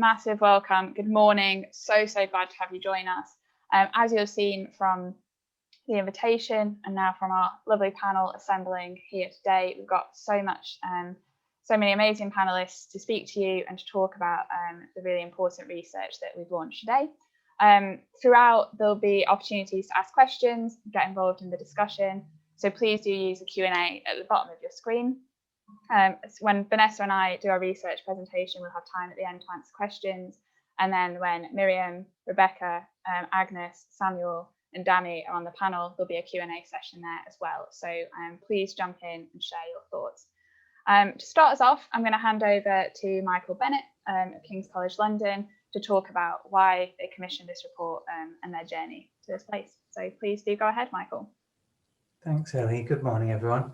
massive welcome. Good morning. So glad to have you join us. As you've seen from the invitation and now from our lovely panel assembling here today, we've got so many amazing panelists to speak to you and to talk about the really important research that we've launched today. Throughout, there'll be opportunities to ask questions, get involved in the discussion. So please do use the Q&A at the bottom of your screen. When Vanessa and I do our research presentation, we'll have time at the end to answer questions. And then when Miriam, Rebecca, Agnes, Samuel and Danny are on the panel, there'll be a Q&A session there as well. So please jump in and share your thoughts. To start us off, I'm going to hand over to Michael Bennett at King's College London to talk about why they commissioned this report and their journey to this place. So please do go ahead, Michael. Thanks, Ellie. Good morning, everyone.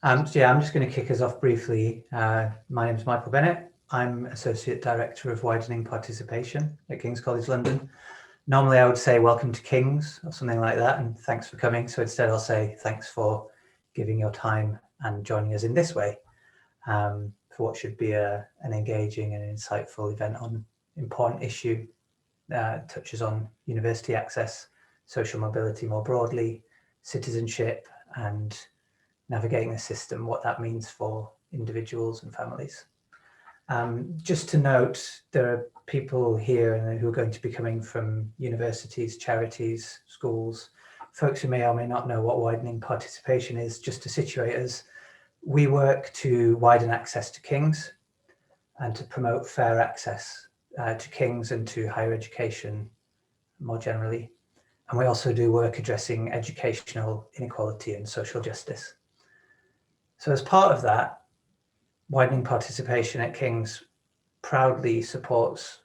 I'm just going to kick us off briefly. My name is Michael Bennett. I'm Associate Director of Widening Participation at King's College London. Normally I would say welcome to King's or something like that, and thanks for coming. So instead I'll say thanks for giving your time and joining us in this way for what should be an engaging and insightful event on important issue that touches on university access, social mobility more broadly, citizenship, and navigating the system, what that means for individuals and families. Just to note, there are people here who are going to be coming from universities, charities, schools, folks who may or may not know what widening participation is. Just to situate us, we work to widen access to King's and to promote fair access to King's and to higher education more generally. And we also do work addressing educational inequality and social justice. So as part of that, widening participation at King's proudly supports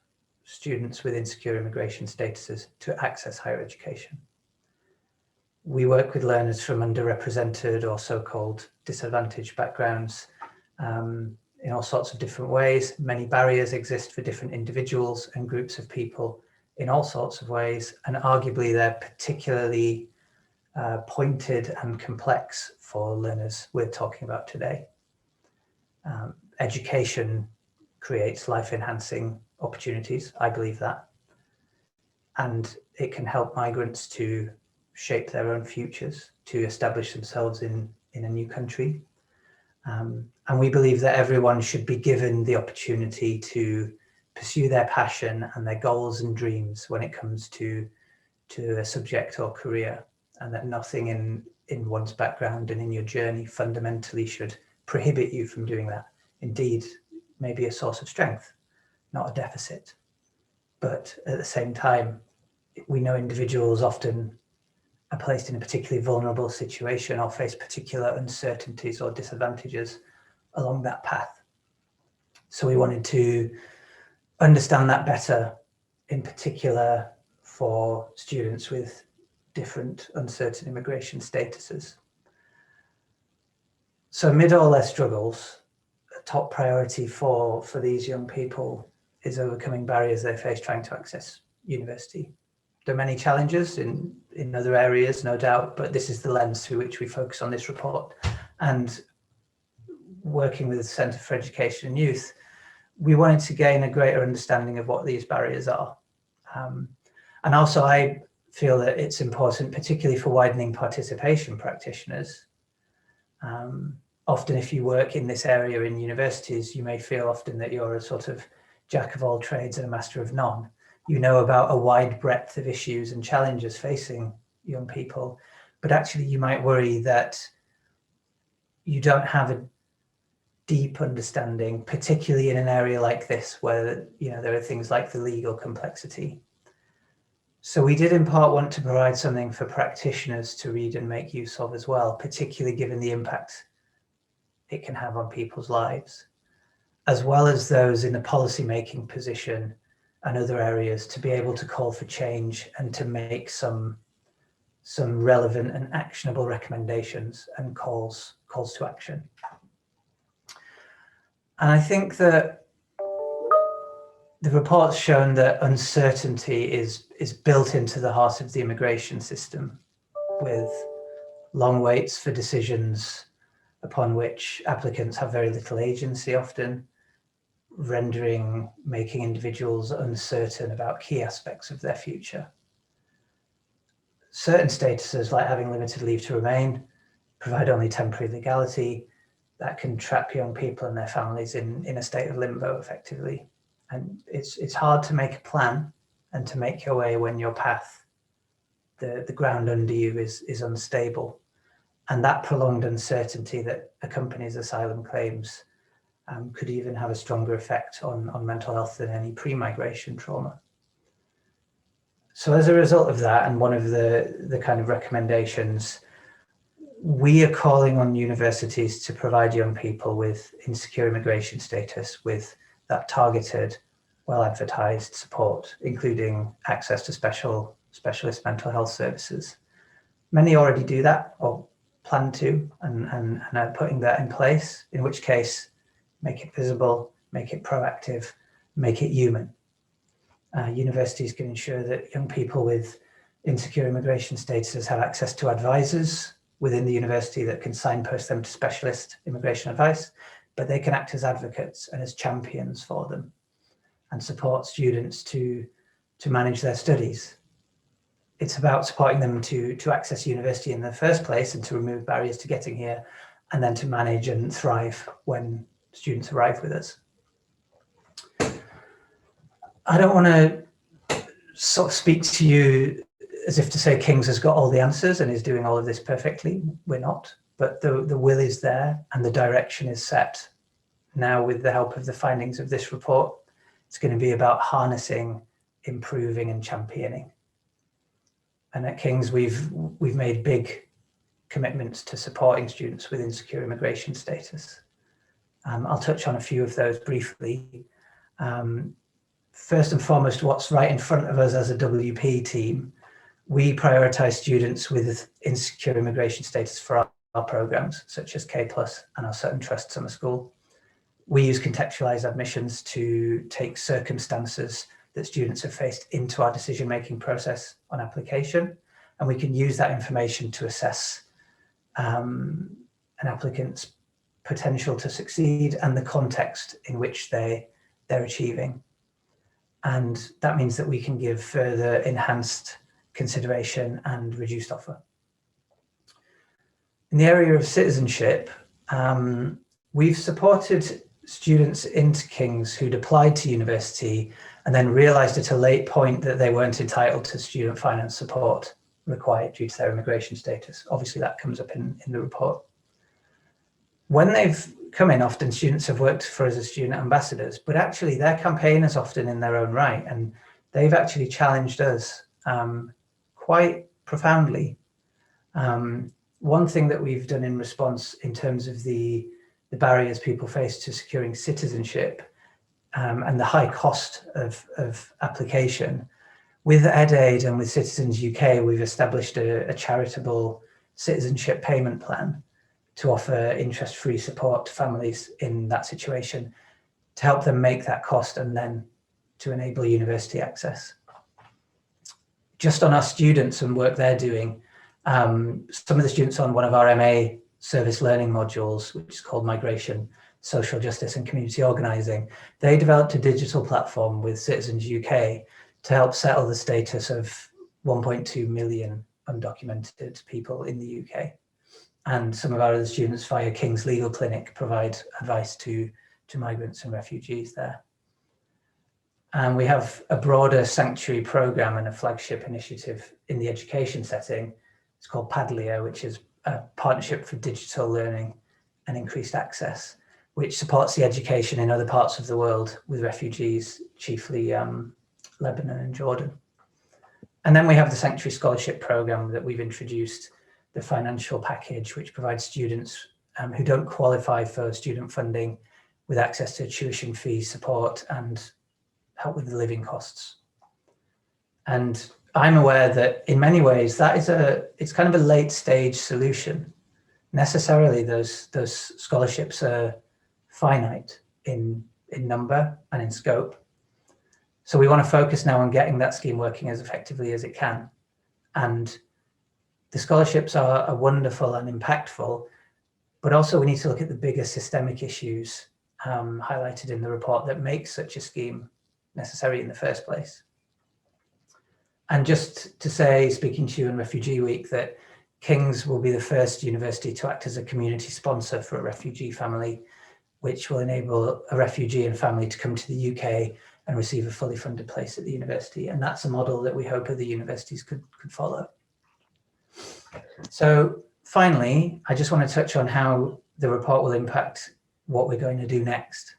students with insecure immigration statuses to access higher education. We work with learners from underrepresented or so-called disadvantaged backgrounds in all sorts of different ways. Many barriers exist for different individuals and groups of people in all sorts of ways, and arguably they're particularly pointed and complex for learners we're talking about today. Education creates life-enhancing opportunities, I believe that, and it can help migrants to shape their own futures, to establish themselves in a new country. And we believe that everyone should be given the opportunity to pursue their passion and their goals and dreams when it comes to a subject or career, and that nothing in one's background and in your journey fundamentally should prohibit you from doing that. Indeed, maybe a source of strength, not a deficit. But at the same time, we know individuals often are placed in a particularly vulnerable situation or face particular uncertainties or disadvantages along that path. So we wanted to understand that better, in particular for students with different uncertain immigration statuses. So amid all their struggles, a top priority for these young people is overcoming barriers they face trying to access university. There are many challenges in other areas, no doubt, but this is the lens through which we focus on this report. And working with the Centre for Education and Youth, we wanted to gain a greater understanding of what these barriers are. And also I feel that it's important, particularly for widening participation practitioners. Often if you work in this area in universities, you may feel often that you're a sort of jack of all trades and a master of none. You know about a wide breadth of issues and challenges facing young people, but actually you might worry that you don't have a deep understanding, particularly in an area like this where there are things like the legal complexity. So we did in part want to provide something for practitioners to read and make use of as well, particularly given the impact it can have on people's lives, as well as those in the policy-making position and other areas to be able to call for change and to make some relevant and actionable recommendations and calls to action. And I think that the report's shown that uncertainty is built into the heart of the immigration system, with long waits for decisions upon which applicants have very little agency often, making individuals uncertain about key aspects of their future. Certain statuses, like having limited leave to remain, provide only temporary legality that can trap young people and their families in a state of limbo effectively. And it's hard to make a plan and to make your way when your path, the ground under you is unstable. And that prolonged uncertainty that accompanies asylum claims could even have a stronger effect on mental health than any pre-migration trauma. So as a result of that, and one of the kind of recommendations, we are calling on universities to provide young people with insecure immigration status with that targeted, well-advertised support, including access to specialist mental health services. Many already do that or plan to and are putting that in place, in which case, make it visible, make it proactive, make it human. Universities can ensure that young people with insecure immigration statuses have access to advisors within the university that can signpost them to specialist immigration advice, but they can act as advocates and as champions for them and support students to manage their studies. It's about supporting them to access university in the first place and to remove barriers to getting here, and then to manage and thrive when students arrive with us. I don't want to sort of speak to you as if to say King's has got all the answers and is doing all of this perfectly. We're not, but the will is there and the direction is set. Now, with the help of the findings of this report, it's going to be about harnessing, improving and championing. And at King's, we've made big commitments to supporting students with insecure immigration status. I'll touch on a few of those briefly. First and foremost, what's right in front of us as a WP team, we prioritise students with insecure immigration status for our programmes, such as K+ and our Sutton Trust Summer School. We use contextualised admissions to take circumstances that students have faced into our decision-making process on application, and we can use that information to assess an applicant's potential to succeed and the context in which they're achieving. And that means that we can give further enhanced consideration and reduced offer. In the area of citizenship, we've supported students into King's who'd applied to university and then realised at a late point that they weren't entitled to student finance support required due to their immigration status. Obviously that comes up in the report. When they've come in, often students have worked for us as student ambassadors, but actually they're campaigners often in their own right, and they've actually challenged us quite profoundly. One thing that we've done in response in terms of the barriers people face to securing citizenship and the high cost of application, with EdAid and with Citizens UK, we've established a charitable citizenship payment plan to offer interest-free support to families in that situation, to help them make that cost and then to enable university access. Just on our students and work they're doing, some of the students on one of our MA service learning modules, which is called Migration, Social Justice and Community Organising, they developed a digital platform with Citizens UK to help settle the status of 1.2 million undocumented people in the UK. And some of our other students via King's Legal Clinic provide advice to migrants and refugees there. And we have a broader sanctuary programme and a flagship initiative in the education setting. It's called Padleo, which is a partnership for digital learning and increased access, which supports the education in other parts of the world with refugees, chiefly Lebanon and Jordan. And then we have the Sanctuary Scholarship Programme that we've introduced, the financial package, which provides students who don't qualify for student funding with access to tuition fee support and help with the living costs. And I'm aware that in many ways that it's kind of a late stage solution. Necessarily those scholarships are finite in number and in scope. So we want to focus now on getting that scheme working as effectively as it can. And the scholarships are wonderful and impactful, but also we need to look at the bigger systemic issues highlighted in the report that makes such a scheme necessary in the first place. And just to say, speaking to you in Refugee Week, that King's will be the first university to act as a community sponsor for a refugee family, which will enable a refugee and family to come to the UK and receive a fully funded place at the university. And that's a model that we hope other universities could follow. So finally, I just want to touch on how the report will impact what we're going to do next.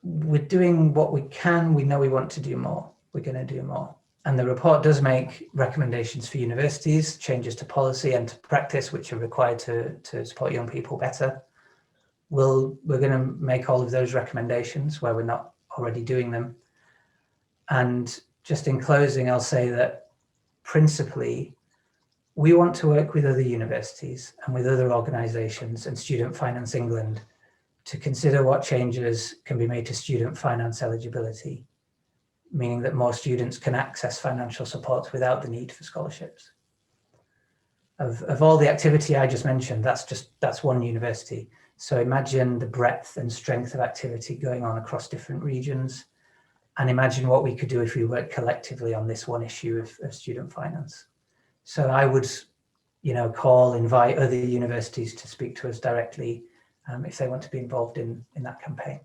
We're doing what we can. We know we want to do more. We're going to do more. And the report does make recommendations for universities, changes to policy and to practice, which are required to support young people better. We're going to make all of those recommendations where we're not already doing them. And just in closing, I'll say that principally, we want to work with other universities and with other organisations and Student Finance England to consider what changes can be made to student finance eligibility, meaning that more students can access financial support without the need for scholarships. Of all the activity I just mentioned, that's one university. So imagine the breadth and strength of activity going on across different regions, and imagine what we could do if we worked collectively on this one issue of student finance. So I would, invite other universities to speak to us directly if they want to be involved in that campaign.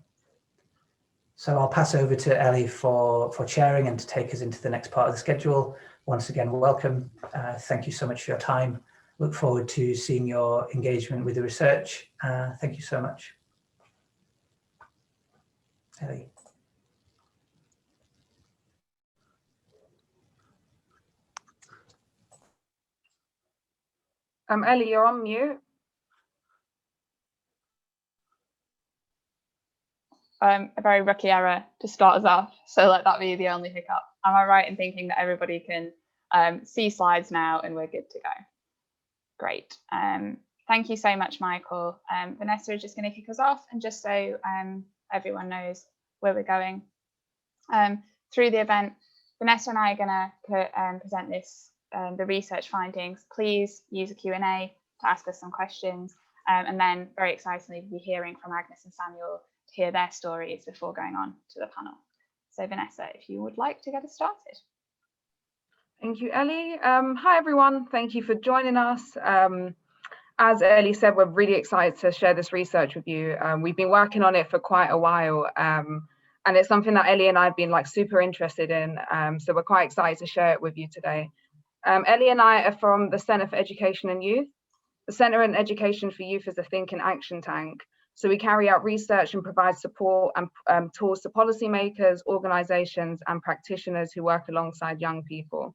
So I'll pass over to Ellie for chairing and to take us into the next part of the schedule. Once again, welcome. Thank you so much for your time. Look forward to seeing your engagement with the research. Thank you so much. Ellie. Ellie, you're on mute. A very rookie error to start us off. So let that be the only hiccup. Am I right in thinking that everybody can see slides now and we're good to go? Great. Thank you so much, Michael. Vanessa is just going to kick us off, and just so everyone knows where we're going through the event, Vanessa and I are going to present the research findings. Please use a Q&A to ask us some questions, and then very excitingly we'll be hearing from Agnes and Samuel to hear their stories before going on to the panel. So Vanessa, if you would like to get us started. Thank you, Ellie. Hi, everyone. Thank you for joining us. As Ellie said, we're really excited to share this research with you. We've been working on it for quite a while, and it's something that Ellie and I have been super interested in. So we're quite excited to share it with you today. Ellie and I are from the Centre for Education and Youth. The Centre for Education for Youth is a think and action tank. So we carry out research and provide support and tools to policymakers, organisations and practitioners who work alongside young people.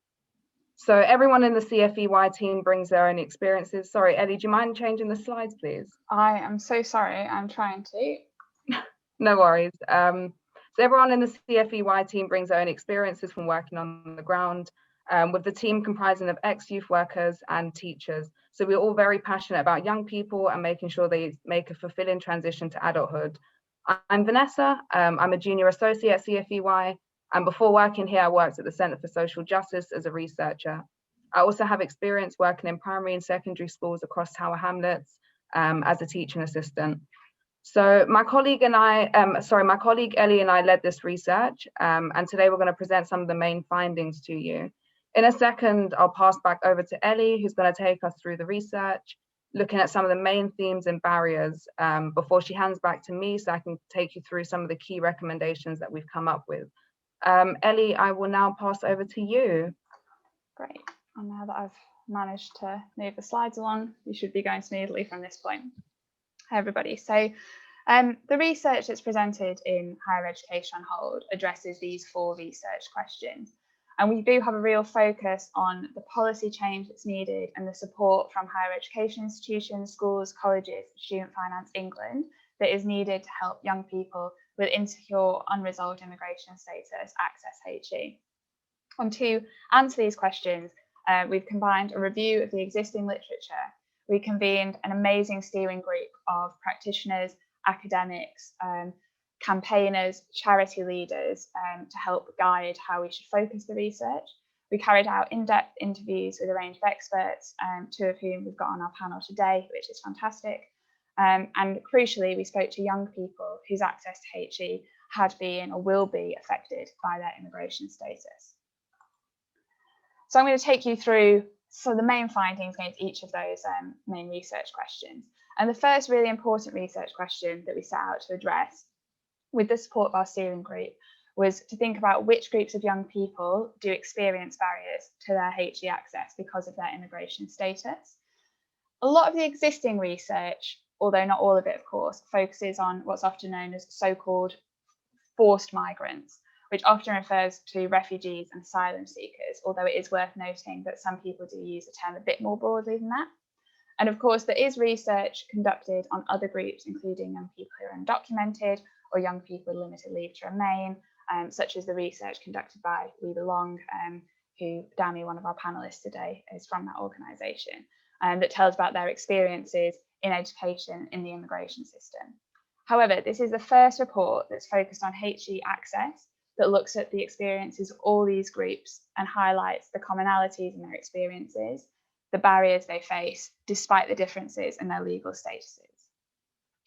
So everyone in the CfEY team brings their own experiences. Sorry, Ellie, do you mind changing the slides, please? I am so sorry, I'm trying to. No worries. So everyone in the CfEY team brings their own experiences from working on the ground, with the team comprising of ex-youth workers and teachers. So we're all very passionate about young people and making sure they make a fulfilling transition to adulthood. I'm Vanessa, I'm a junior associate at CfEY, and before working here, I worked at the Centre for Social Justice as a researcher. I also have experience working in primary and secondary schools across Tower Hamlets as a teaching assistant. So my colleague Ellie and I led this research, and today we're going to present some of the main findings to you. In a second, I'll pass back over to Ellie, who's going to take us through the research, looking at some of the main themes and barriers before she hands back to me so I can take you through some of the key recommendations that we've come up with. Ellie, I will now pass over to you. Great. And now that I've managed to move the slides along, we should be going smoothly from this point. Hi, everybody. So the research that's presented in Higher Education on Hold addresses these 4 research questions. And we do have a real focus on the policy change that's needed and the support from higher education institutions, schools, colleges, Student Finance England that is needed to help young people with insecure, unresolved immigration status access HE. And to answer these questions, we've combined a review of the existing literature. We convened an amazing steering group of practitioners, academics, campaigners, charity leaders to help guide how we should focus the research. We carried out in-depth interviews with a range of experts, 2 of whom we've got on our panel today, which is fantastic. And crucially, we spoke to young people whose access to HE had been or will be affected by their immigration status. So I'm going to take you through the main findings against each of those main research questions. And the first really important research question that we set out to address with the support of our steering group was to think about which groups of young people do experience barriers to their HE access because of their immigration status. A lot of the existing research, although not all of it, of course, focuses on what's often known as so-called forced migrants, which often refers to refugees and asylum seekers, although it is worth noting that some people do use the term a bit more broadly than that. And of course, there is research conducted on other groups, including young people who are undocumented or young people with limited leave to remain, such as the research conducted by We Belong, who Dami, one of our panelists today, is from that organisation, that tells about their experiences in education in the immigration system. However, this is the first report that's focused on HE access that looks at the experiences of all these groups and highlights the commonalities in their experiences, the barriers they face, despite the differences in their legal statuses.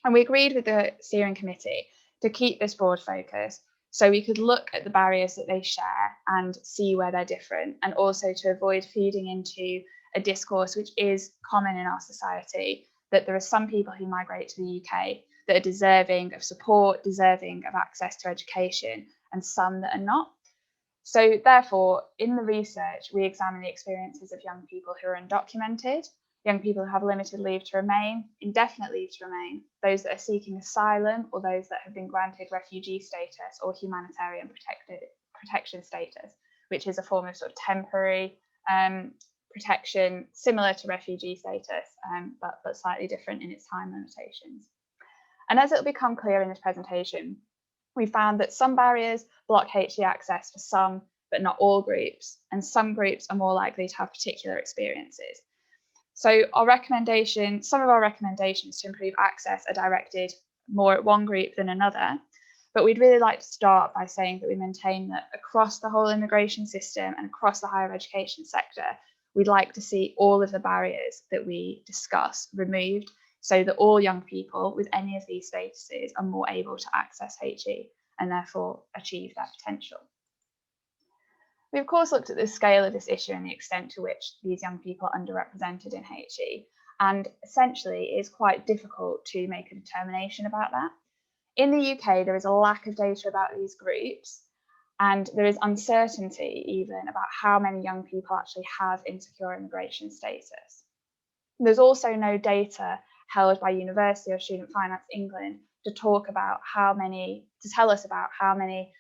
And we agreed with the steering committee to keep this broad focus so we could look at the barriers that they share and see where they're different, and also to avoid feeding into a discourse which is common in our society, that there are some people who migrate to the UK that are deserving of support, deserving of access to education, and some that are not. So therefore, in the research, we examine the experiences of young people who are undocumented, young people who have limited leave to remain, indefinite leave to remain, those that are seeking asylum, or those that have been granted refugee status or humanitarian protection status, which is a form of sort of temporary protection similar to refugee status, but slightly different in its time limitations. And as it'll become clear in this presentation, we found that some barriers block HE access for some, but not all groups, and some groups are more likely to have particular experiences. So some of our recommendations to improve access are directed more at one group than another, but we'd really like to start by saying that we maintain that across the whole immigration system and across the higher education sector, we'd like to see all of the barriers that we discuss removed, so that all young people with any of these statuses are more able to access HE and therefore achieve their potential. We of course looked at the scale of this issue and the extent to which these young people are underrepresented in HE, and essentially it is quite difficult to make a determination about that. In the UK, there is a lack of data about these groups, and there is uncertainty even about how many young people actually have insecure immigration status. There's also no data held by University or Student Finance England to tell us about how many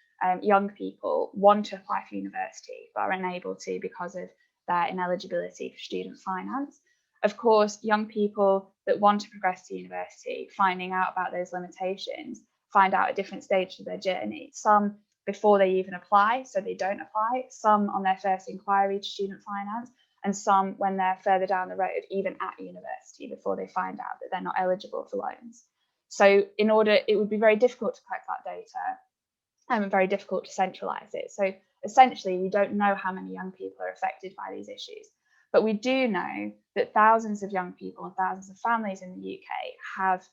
young people want to apply for university but are unable to because of their ineligibility for student finance. Of course, young people that want to progress to university, finding out about those limitations, find out at different stages of their journey, some before they even apply, so they don't apply, some on their first inquiry to student finance, and some when they're further down the road, even at university, before they find out that they're not eligible for loans. So it would be very difficult to collect that data and very difficult to centralise it. So essentially, we don't know how many young people are affected by these issues. But we do know that thousands of young people and thousands of families in the UK have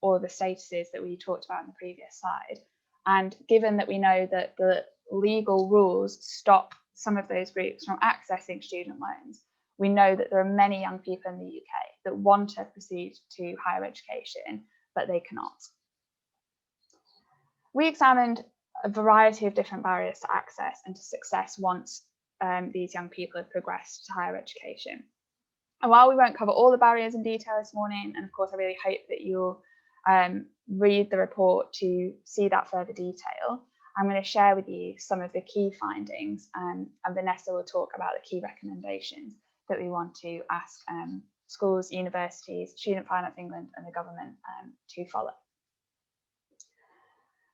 all of the statuses that we talked about in the previous slide. And given that we know that the legal rules stop some of those groups from accessing student loans, we know that there are many young people in the UK that want to proceed to higher education, but they cannot. We examined a variety of different barriers to access and to success once these young people have progressed to higher education. And while we won't cover all the barriers in detail this morning, and of course I really hope that you'll read the report to see that further detail, I'm going to share with you some of the key findings, and Vanessa will talk about the key recommendations that we want to ask schools, universities, Student Finance England and the government to follow.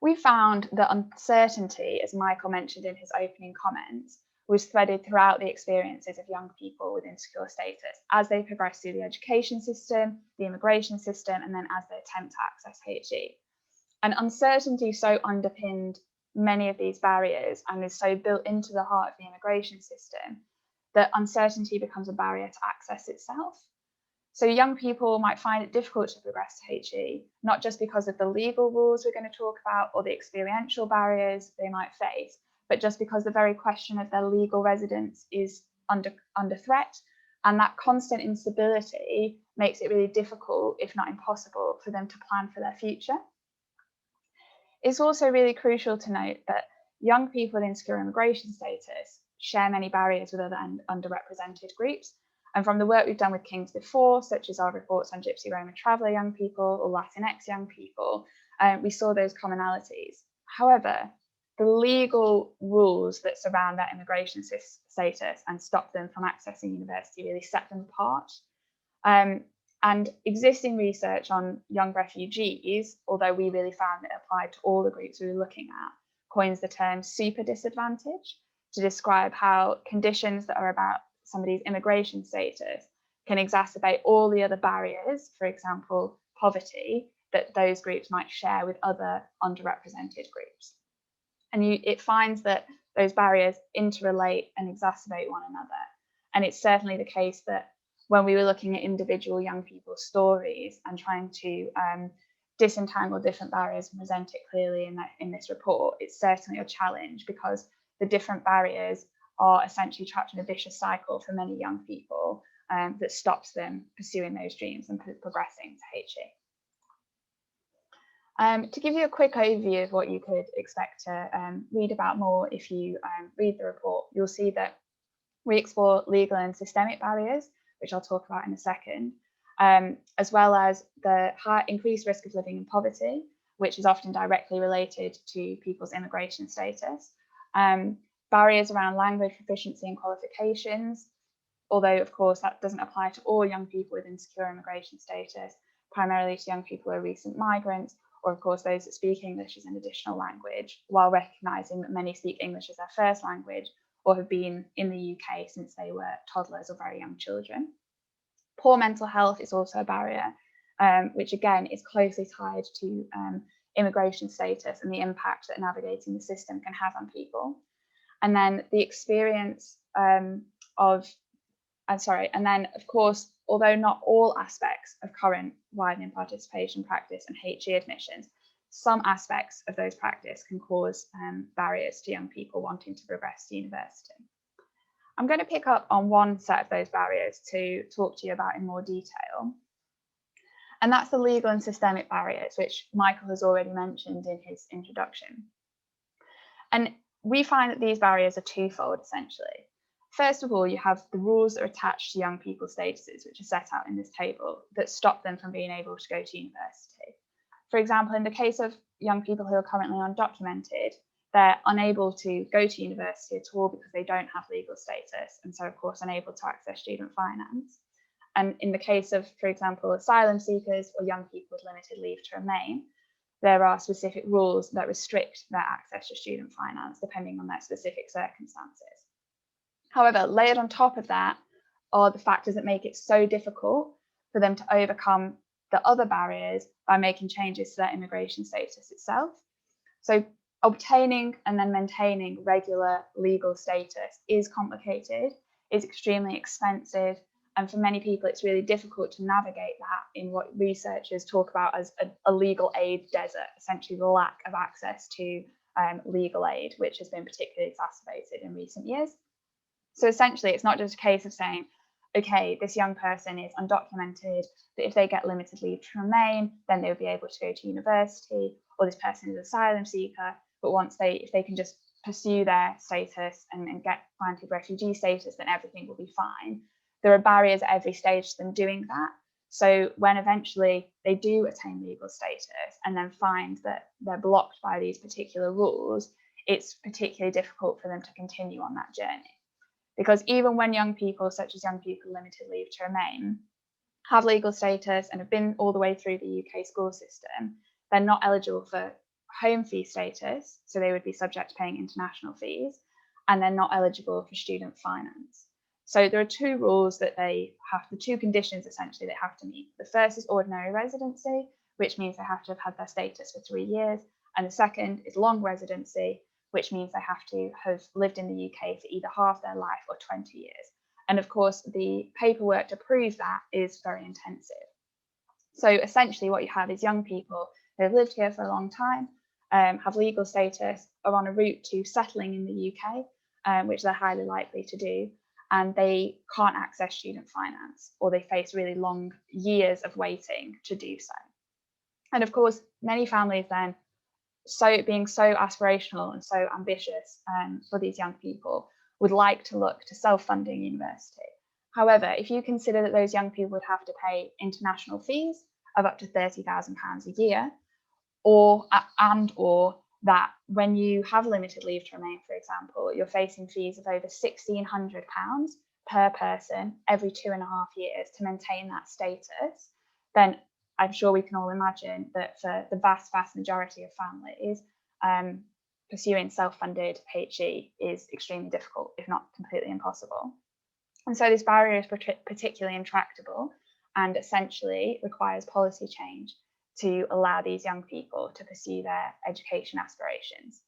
We found that uncertainty, as Michael mentioned in his opening comments, was threaded throughout the experiences of young people with insecure status as they progress through the education system, the immigration system, and then as they attempt to access HE. And uncertainty so underpinned many of these barriers and is so built into the heart of the immigration system that uncertainty becomes a barrier to access itself. So young people might find it difficult to progress to HE, not just because of the legal rules we're going to talk about or the experiential barriers they might face, but just because the very question of their legal residence is under threat. And that constant instability makes it really difficult, if not impossible, for them to plan for their future. It's also really crucial to note that young people with insecure immigration status share many barriers with other underrepresented groups. And from the work we've done with Kings before, such as our reports on Gypsy Roma traveller young people or Latinx young people, we saw those commonalities. However, the legal rules that surround their immigration status and stop them from accessing university really set them apart. And existing research on young refugees, although we really found it applied to all the groups we were looking at, coins the term super disadvantage to describe how conditions that are about somebody's immigration status can exacerbate all the other barriers, for example, poverty, that those groups might share with other underrepresented groups. And it finds that those barriers interrelate and exacerbate one another. And it's certainly the case that when we were looking at individual young people's stories and trying to disentangle different barriers and present it clearly in this report, it's certainly a challenge because the different barriers are essentially trapped in a vicious cycle for many young people that stops them pursuing those dreams and progressing to HE. To give you a quick overview of what you could expect to read about more if you read the report, you'll see that we explore legal and systemic barriers, which I'll talk about in a second, as well as the increased risk of living in poverty, which is often directly related to people's immigration status, barriers around language proficiency and qualifications, although of course that doesn't apply to all young people with insecure immigration status, primarily to young people who are recent migrants, or of course those that speak English as an additional language, while recognising that many speak English as their first language or have been in the UK since they were toddlers or very young children. Poor mental health is also a barrier, which again is closely tied to immigration status and the impact that navigating the system can have on people. And then the experience and then of course, although not all aspects of current widening participation practice and HE admissions, some aspects of those practice can cause barriers to young people wanting to progress to university. I'm going to pick up on one set of those barriers to talk to you about in more detail. And that's the legal and systemic barriers, which Michael has already mentioned in his introduction. And we find that these barriers are twofold, essentially. First of all, you have the rules that are attached to young people's statuses, which are set out in this table, that stop them from being able to go to university. For example, in the case of young people who are currently undocumented, they're unable to go to university at all because they don't have legal status, and so of course unable to access student finance. And in the case of, for example, asylum seekers or young people with limited leave to remain, there are specific rules that restrict their access to student finance depending on their specific circumstances. However, layered on top of that are the factors that make it so difficult for them to overcome the other barriers by making changes to their immigration status itself. So obtaining and then maintaining regular legal status is complicated, is extremely expensive, and for many people it's really difficult to navigate that in what researchers talk about as a legal aid desert, essentially the lack of access to legal aid, which has been particularly exacerbated in recent years. So essentially it's not just a case of saying, okay, this young person is undocumented, but if they get limited leave to remain, then they would be able to go to university, or this person is an asylum seeker, but if they can just pursue their status and get granted refugee status, then everything will be fine. There are barriers at every stage to them doing that. So when eventually they do attain legal status and then find that they're blocked by these particular rules, it's particularly difficult for them to continue on that journey. Because even when young people, such as young people with limited leave to remain, have legal status and have been all the way through the UK school system, they're not eligible for home fee status, so they would be subject to paying international fees, and they're not eligible for student finance. So there are two rules that the two conditions essentially they have to meet. The first is ordinary residency, which means they have to have had their status for 3 years, and the second is long residency, which means they have to have lived in the UK for either half their life or 20 years. And of course, the paperwork to prove that is very intensive. So essentially what you have is young people who have lived here for a long time, have legal status, are on a route to settling in the UK, which they're highly likely to do, and they can't access student finance, or they face really long years of waiting to do so. And of course, many families then, being so aspirational and so ambitious for these young people, would like to look to self-funding university. However, if you consider that those young people would have to pay international fees of up to £30,000 a year, or that when you have limited leave to remain, for example, you're facing fees of over £1,600 per person every 2.5 years to maintain that status, then I'm sure we can all imagine that for the vast majority of families, pursuing self-funded HE is extremely difficult, if not completely impossible. And so this barrier is particularly intractable and essentially requires policy change to allow these young people to pursue their education aspirations.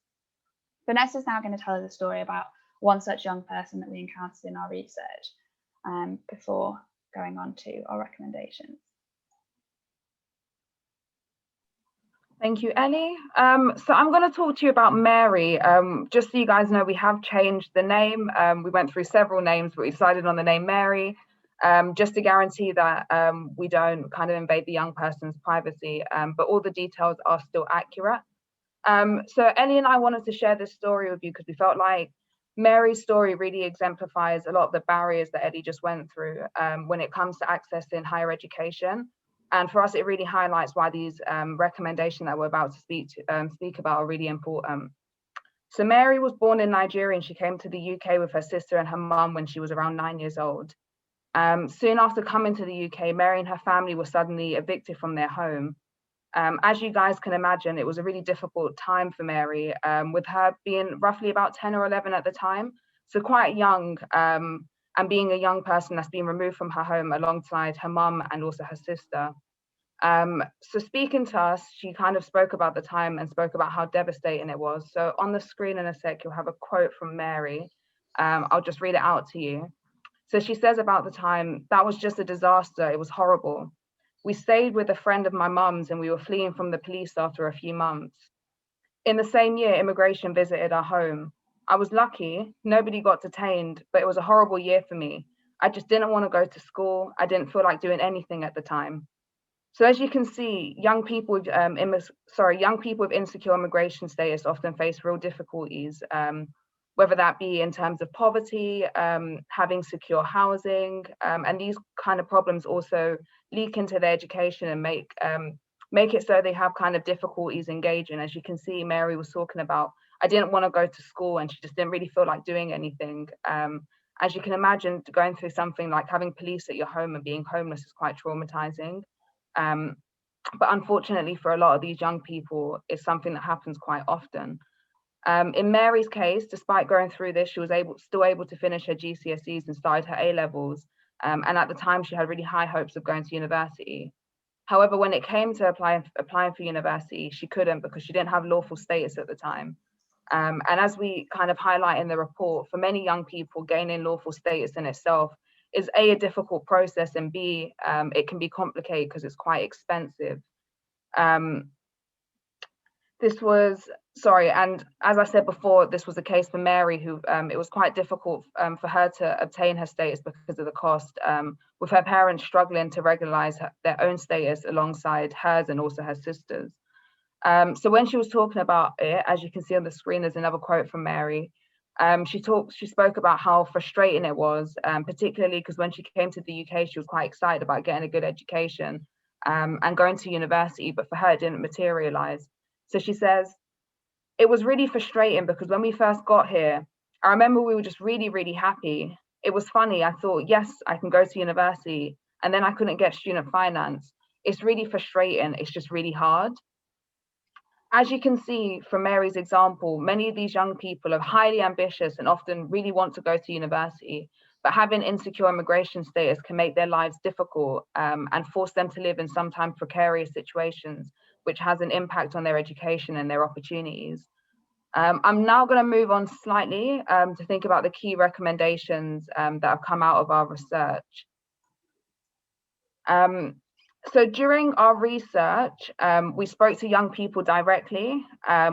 Vanessa is now going to tell us a story about one such young person that we encountered in our research before going on to our recommendations. Thank you, Ellie. So I'm going to talk to you about Mary. Just so you guys know, we have changed the name. We went through several names, but we decided on the name Mary, just to guarantee that we don't kind of invade the young person's privacy, but all the details are still accurate. So Ellie and I wanted to share this story with you because we felt like Mary's story really exemplifies a lot of the barriers that Ellie just went through when it comes to accessing higher education. And for us, it really highlights why these recommendations that we're about to speak about are really important. So Mary was born in Nigeria and she came to the UK with her sister and her mum when she was around 9 years old. Soon after coming to the UK, Mary and her family were suddenly evicted from their home. As you guys can imagine, it was a really difficult time for Mary, with her being roughly about 10 or 11 at the time, so quite young, and being a young person that's been removed from her home alongside her mum and also her sister. So speaking to us, she kind of spoke about the time and spoke about how devastating it was. So on the screen in a sec, you'll have a quote from Mary. I'll just read it out to you. So she says about the time, "That was just a disaster. It was horrible. We stayed with a friend of my mum's and we were fleeing from the police after a few months. In the same year, immigration visited our home. I was lucky, nobody got detained, but it was a horrible year for me. I just didn't want to go to school. I didn't feel like doing anything at the time." So as you can see, young people with insecure immigration status often face real difficulties, whether that be in terms of poverty, having secure housing, and these kind of problems also leak into their education and make it so they have kind of difficulties engaging. As you can see, Mary was talking about, I didn't want to go to school and she just didn't really feel like doing anything. As you can imagine, going through something like having police at your home and being homeless is quite traumatizing. But unfortunately for a lot of these young people, it's something that happens quite often. In Mary's case, despite going through this, she was still able to finish her GCSEs and started her A-levels. And at the time, she had really high hopes of going to university. However, when it came to applying for university, she couldn't because she didn't have lawful status at the time. And as we kind of highlight in the report, for many young people, gaining lawful status in itself is a difficult process, and B, it can be complicated because it's quite expensive. And as I said before, this was the case for Mary, who it was quite difficult for her to obtain her status because of the cost, with her parents struggling to regularize their own status alongside hers and also her sister's. So when she was talking about it, as you can see on the screen, there's another quote from Mary. She spoke about how frustrating it was, particularly because when she came to the UK, she was quite excited about getting a good education and going to university, but for her, it didn't materialize. So she says, "It was really frustrating because when we first got here, I remember we were just really, really happy. It was funny. I thought, yes, I can go to university, and then I couldn't get student finance. It's really frustrating. It's just really hard." As you can see from Mary's example, many of these young people are highly ambitious and often really want to go to university, but having insecure immigration status can make their lives difficult and force them to live in sometimes precarious situations, which has an impact on their education and their opportunities. I'm now going to move on slightly to think about the key recommendations that have come out of our research. So during our research, we spoke to young people directly.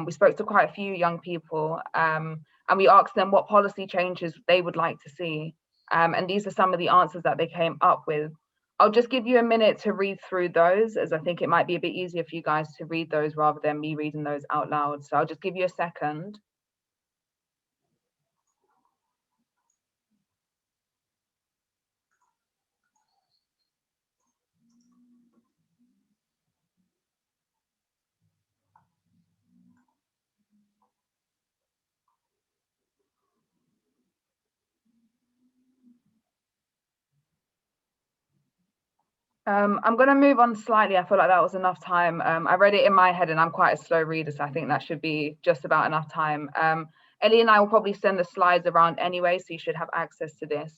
We spoke to quite a few young people, and we asked them what policy changes they would like to see. And these are some of the answers that they came up with. I'll just give you a minute to read through those, as I think it might be a bit easier for you guys to read those rather than me reading those out loud. So I'll just give you a second. I'm going to move on slightly. I feel like that was enough time. I read it in my head and I'm quite a slow reader, so I think that should be just about enough time. Ellie and I will probably send the slides around anyway, so you should have access to this.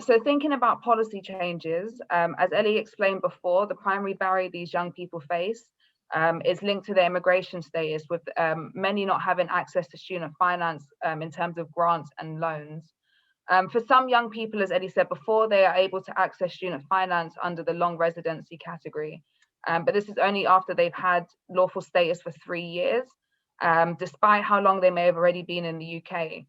So thinking about policy changes, as Ellie explained before, the primary barrier these young people face is linked to their immigration status, with many not having access to student finance in terms of grants and loans. For some young people, as Eddie said before, they are able to access student finance under the long residency category. But this is only after they've had lawful status for 3 years, despite how long they may have already been in the UK.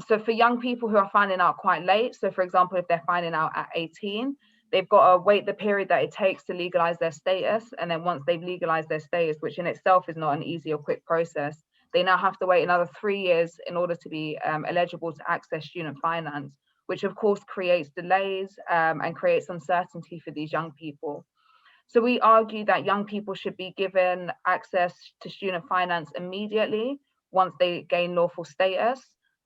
So for young people who are finding out quite late, so for example, if they're finding out at 18, they've got to wait the period that it takes to legalize their status. And then once they've legalized their status, which in itself is not an easy or quick process, they now have to wait another 3 years in order to be eligible to access student finance, which of course creates delays and creates uncertainty for these young people. So we argue that young people should be given access to student finance immediately once they gain lawful status.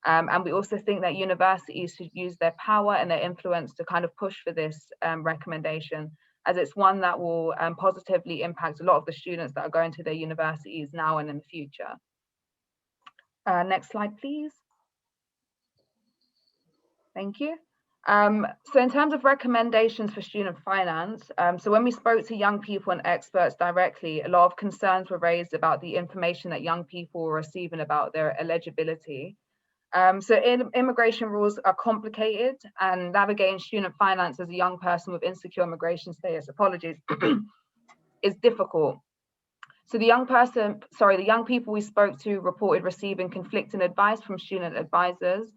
And we also think that universities should use their power and their influence to kind of push for this recommendation, as it's one that will positively impact a lot of the students that are going to their universities now and in the future. Next slide, please. Thank you. So in terms of recommendations for student finance, so when we spoke to young people and experts directly, a lot of concerns were raised about the information that young people were receiving about their eligibility. So immigration rules are complicated, and navigating student finance as a young person with insecure immigration status, is difficult. So the young people we spoke to reported receiving conflicting advice from student advisors,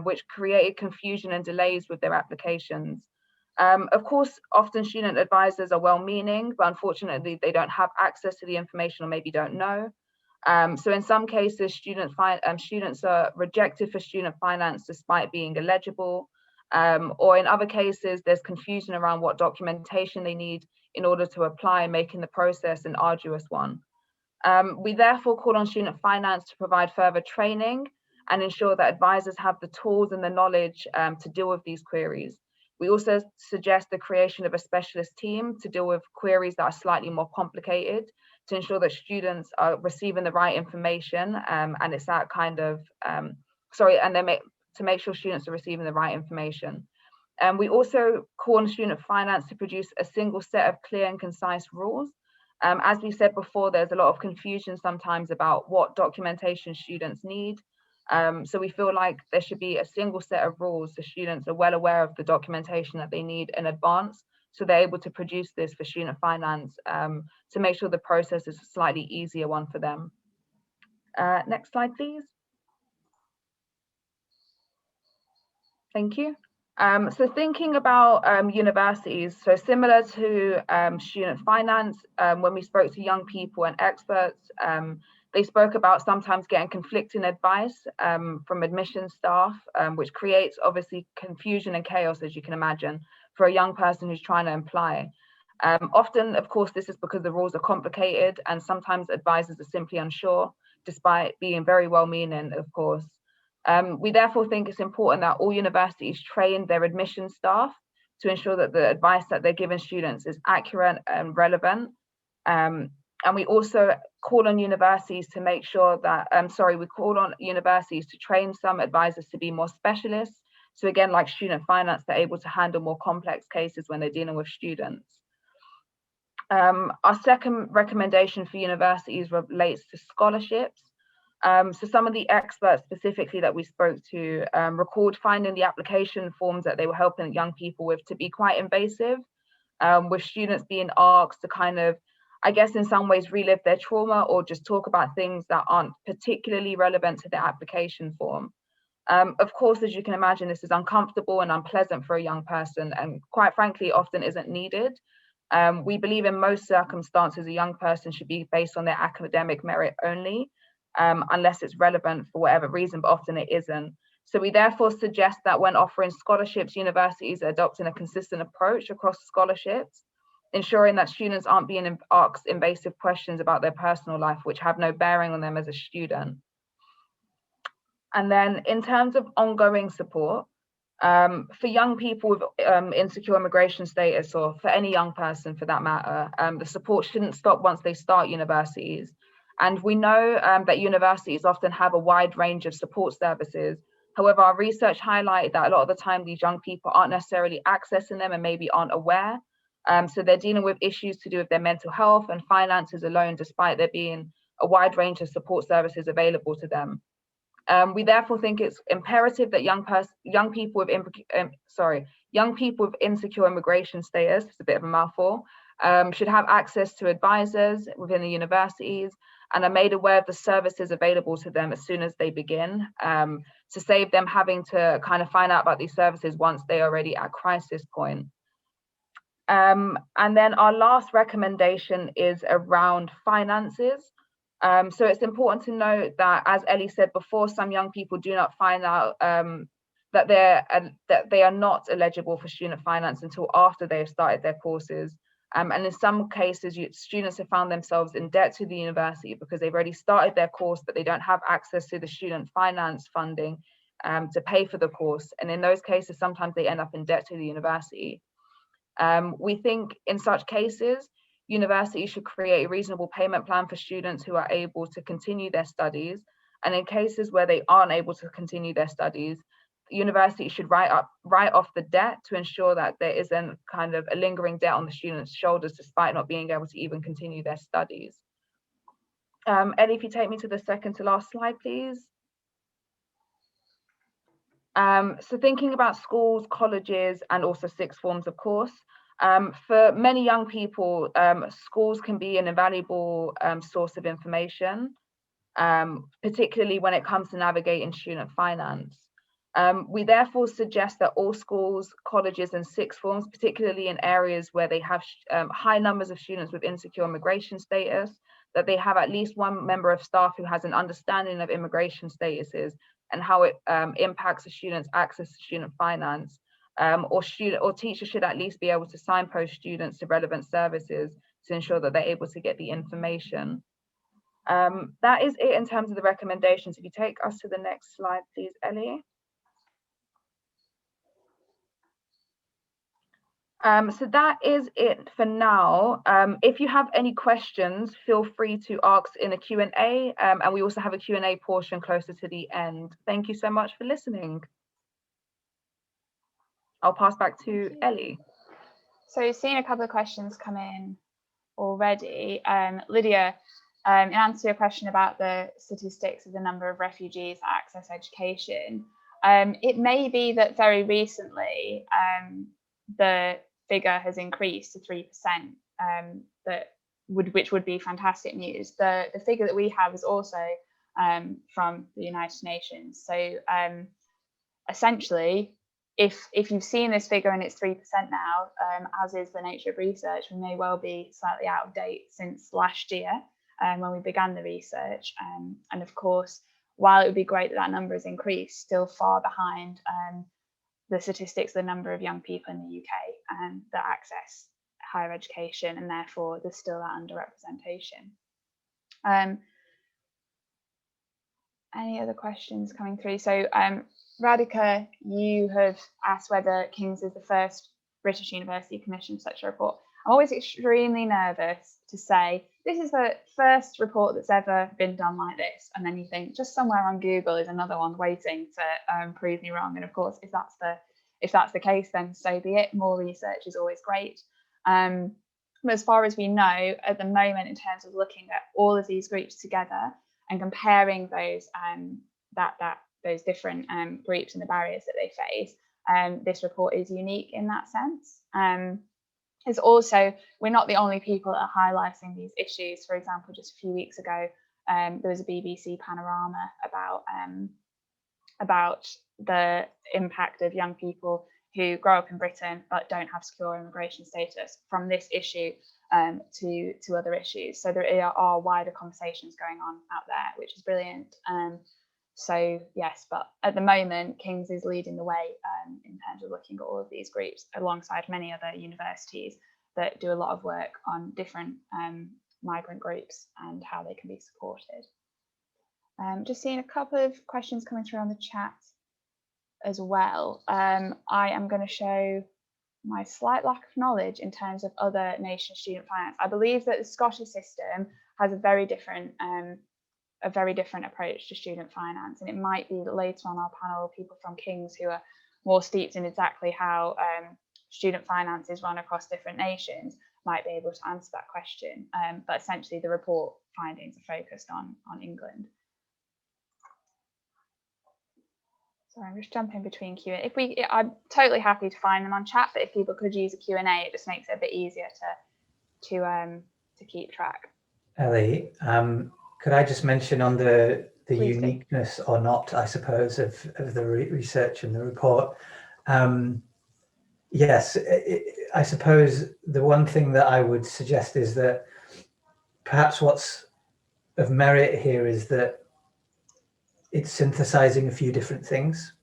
which created confusion and delays with their applications. Of course, often student advisors are well-meaning, but unfortunately they don't have access to the information or maybe don't know. So in some cases, students are rejected for student finance despite being eligible, or in other cases, there's confusion around what documentation they need in order to apply, making the process an arduous one. We therefore call on student finance to provide further training and ensure that advisors have the tools and the knowledge to deal with these queries. We also suggest the creation of a specialist team to deal with queries that are slightly more complicated, to ensure that students are receiving the right information, and it's that kind of, to make sure students are receiving the right information. And we also call on student finance to produce a single set of clear and concise rules. As we said before, there's a lot of confusion sometimes about what documentation students need. So we feel like there should be a single set of rules so students are well aware of the documentation that they need in advance, so they're able to produce this for student finance to make sure the process is a slightly easier one for them. Next slide, please. Thank you. So thinking about universities, so similar to student finance, when we spoke to young people and experts, they spoke about sometimes getting conflicting advice from admission staff, which creates obviously confusion and chaos, as you can imagine, for a young person who's trying to apply. Often, of course, this is because the rules are complicated and sometimes advisors are simply unsure, despite being very well-meaning, of course. We therefore think it's important that all universities train their admission staff to ensure that the advice that they're giving students is accurate and relevant. And we also call on universities to make sure that, we call on universities to train some advisors to be more specialists. So again, like student finance, they're able to handle more complex cases when they're dealing with students. Our second recommendation for universities relates to scholarships. So some of the experts specifically that we spoke to recalled finding the application forms that they were helping young people with to be quite invasive, with students being asked to kind of, I guess in some ways, relive their trauma or just talk about things that aren't particularly relevant to their application form. Of course, as you can imagine, this is uncomfortable and unpleasant for a young person, and quite frankly, often isn't needed. We believe in most circumstances, a young person should be based on their academic merit only, unless it's relevant for whatever reason, but often it isn't. So we therefore suggest that when offering scholarships, universities are adopting a consistent approach across scholarships, ensuring that students aren't being asked invasive questions about their personal life, which have no bearing on them as a student. And then in terms of ongoing support, for young people with insecure immigration status, or for any young person for that matter, the support shouldn't stop once they start universities. And we know that universities often have a wide range of support services. However, our research highlighted that a lot of the time these young people aren't necessarily accessing them and maybe aren't aware. So they're dealing with issues to do with their mental health and finances alone, despite there being a wide range of support services available to them. We therefore think it's imperative that young people with insecure immigration status, it's a bit of a mouthful, should have access to advisors within the universities and are made aware of the services available to them as soon as they begin, to save them having to kind of find out about these services once they're already at crisis point. And then our last recommendation is around finances. So it's important to note that, as Ellie said before, some young people do not find out that they are not eligible for student finance until after they have started their courses. And in some cases, students have found themselves in debt to the university because they've already started their course, but they don't have access to the student finance funding to pay for the course. And in those cases, sometimes they end up in debt to the university. We think in such cases, universities should create a reasonable payment plan for students who are able to continue their studies. And in cases where they aren't able to continue their studies, universities should write off the debt to ensure that there isn't kind of a lingering debt on the students' shoulders despite not being able to even continue their studies. Ellie, if you take me to the second to last slide, please. So thinking about schools, colleges, and also sixth forms, of course, for many young people, schools can be an invaluable source of information, particularly when it comes to navigating student finance. We therefore suggest that all schools, colleges, and sixth forms, particularly in areas where they have high numbers of students with insecure immigration status, that they have at least one member of staff who has an understanding of immigration statuses and how it impacts a student's access to student finance. Or teachers should at least be able to signpost students to relevant services to ensure that they're able to get the information. That is it in terms of the recommendations. If you take us to the next slide, please, Ellie. So that is it for now. If you have any questions, feel free to ask in a Q&A, and we also have a Q&A portion closer to the end. Thank you so much for listening. I'll pass back to Ellie. So you've seen a couple of questions come in already. Lydia, in answer to your question about the statistics of the number of refugees that access education, it may be that very recently the figure has increased to 3%, which would be fantastic news. The figure that we have is also from the United Nations. So essentially, if you've seen this figure and it's 3% now, as is the nature of research, we may well be slightly out of date since last year when we began the research. And of course, while it would be great that that number has increased, still far behind the statistics, the number of young people in the UK that access higher education, and therefore there's still that underrepresentation. Any other questions coming through? So Radhika, you have asked whether King's is the first British University commissioned such a report. I'm always extremely nervous to say this is the first report that's ever been done like this, and then you think just somewhere on Google is another one waiting to prove me wrong. And of course, if that's the case, then so be it. More research is always great. But as far as we know at the moment, in terms of looking at all of these groups together, and comparing those those different groups and the barriers that they face. This report is unique in that sense. It's also, we're not the only people that are highlighting these issues. For example, just a few weeks ago, there was a BBC panorama about the impact of young people who grow up in Britain but don't have secure immigration status from this issue to other issues. So there are wider conversations going on out there, which is brilliant. So yes, but at the moment, King's is leading the way in terms of looking at all of these groups alongside many other universities that do a lot of work on different migrant groups and how they can be supported. Just seeing a couple of questions coming through on the chat as well. I am going to show my slight lack of knowledge in terms of other nation student finance. I believe that the Scottish system has a very different approach to student finance, and it might be that later on our panel, people from King's who are more steeped in exactly how student finance is run across different nations might be able to answer that question. But essentially, the report findings are focused on England. So I'm just jumping between Q&A. I'm totally happy to find them on chat, but if people could use a Q&A, it just makes it a bit easier to keep track. Ellie, could I just mention on the Please uniqueness or not, I suppose, of the research and the report? Yes, I suppose the one thing that I would suggest is that perhaps what's of merit here is that it's synthesizing a few different things.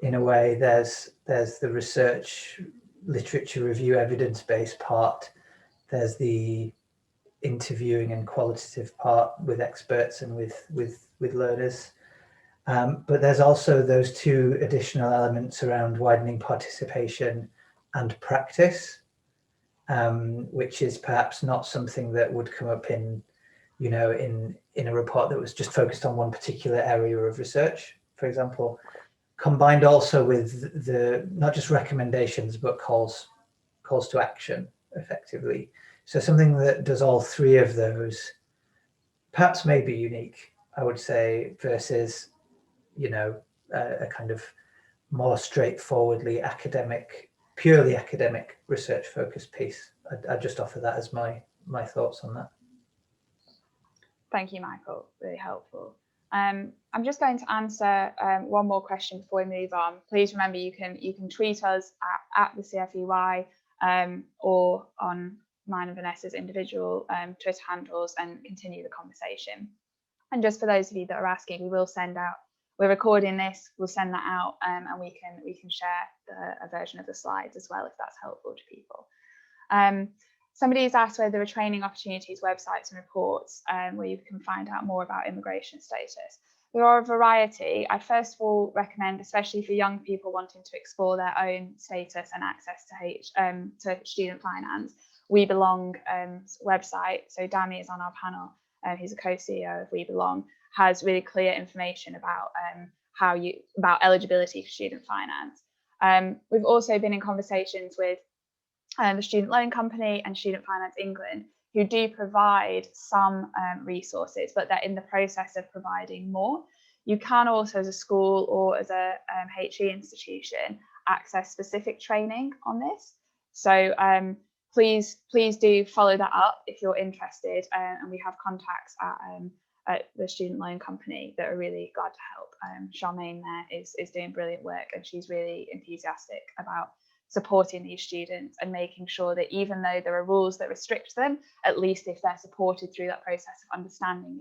In a way, there's the research, literature review, evidence-based part. There's the interviewing and qualitative part with experts and with learners. But there's also those two additional elements around widening participation and practice, which is perhaps not something that would come up in a report that was just focused on one particular area of research, for example, combined also with the not just recommendations but calls to action effectively. So something that does all three of those perhaps may be unique, I would say, versus a kind of more straightforwardly purely academic research focused piece. I'd just offer that as my thoughts on that. Thank you, Michael. Really helpful. I'm just going to answer one more question before we move on. Please remember you can tweet us at the CfEY or on mine and Vanessa's individual Twitter handles and continue the conversation. And just for those of you that are asking, we will send out. We're recording this. We'll send that out, and we can share a version of the slides as well if that's helpful to people. Somebody has asked whether there are training opportunities, websites and reports where you can find out more about immigration status. There are a variety. I first of all recommend, especially for young people wanting to explore their own status and access to student finance, We Belong website. So Dami is on our panel, he's a co-CEO of We Belong, has really clear information about about eligibility for student finance. We've also been in conversations with the Student Loan Company and Student Finance England, who do provide some resources, but they're in the process of providing more. You can also, as a school or as a HE institution, access specific training on this. So please do follow that up if you're interested, and we have contacts at the Student Loan Company that are really glad to help. Charmaine there is doing brilliant work, and she's really enthusiastic about supporting these students and making sure that even though there are rules that restrict them, at least if they're supported through that process of understanding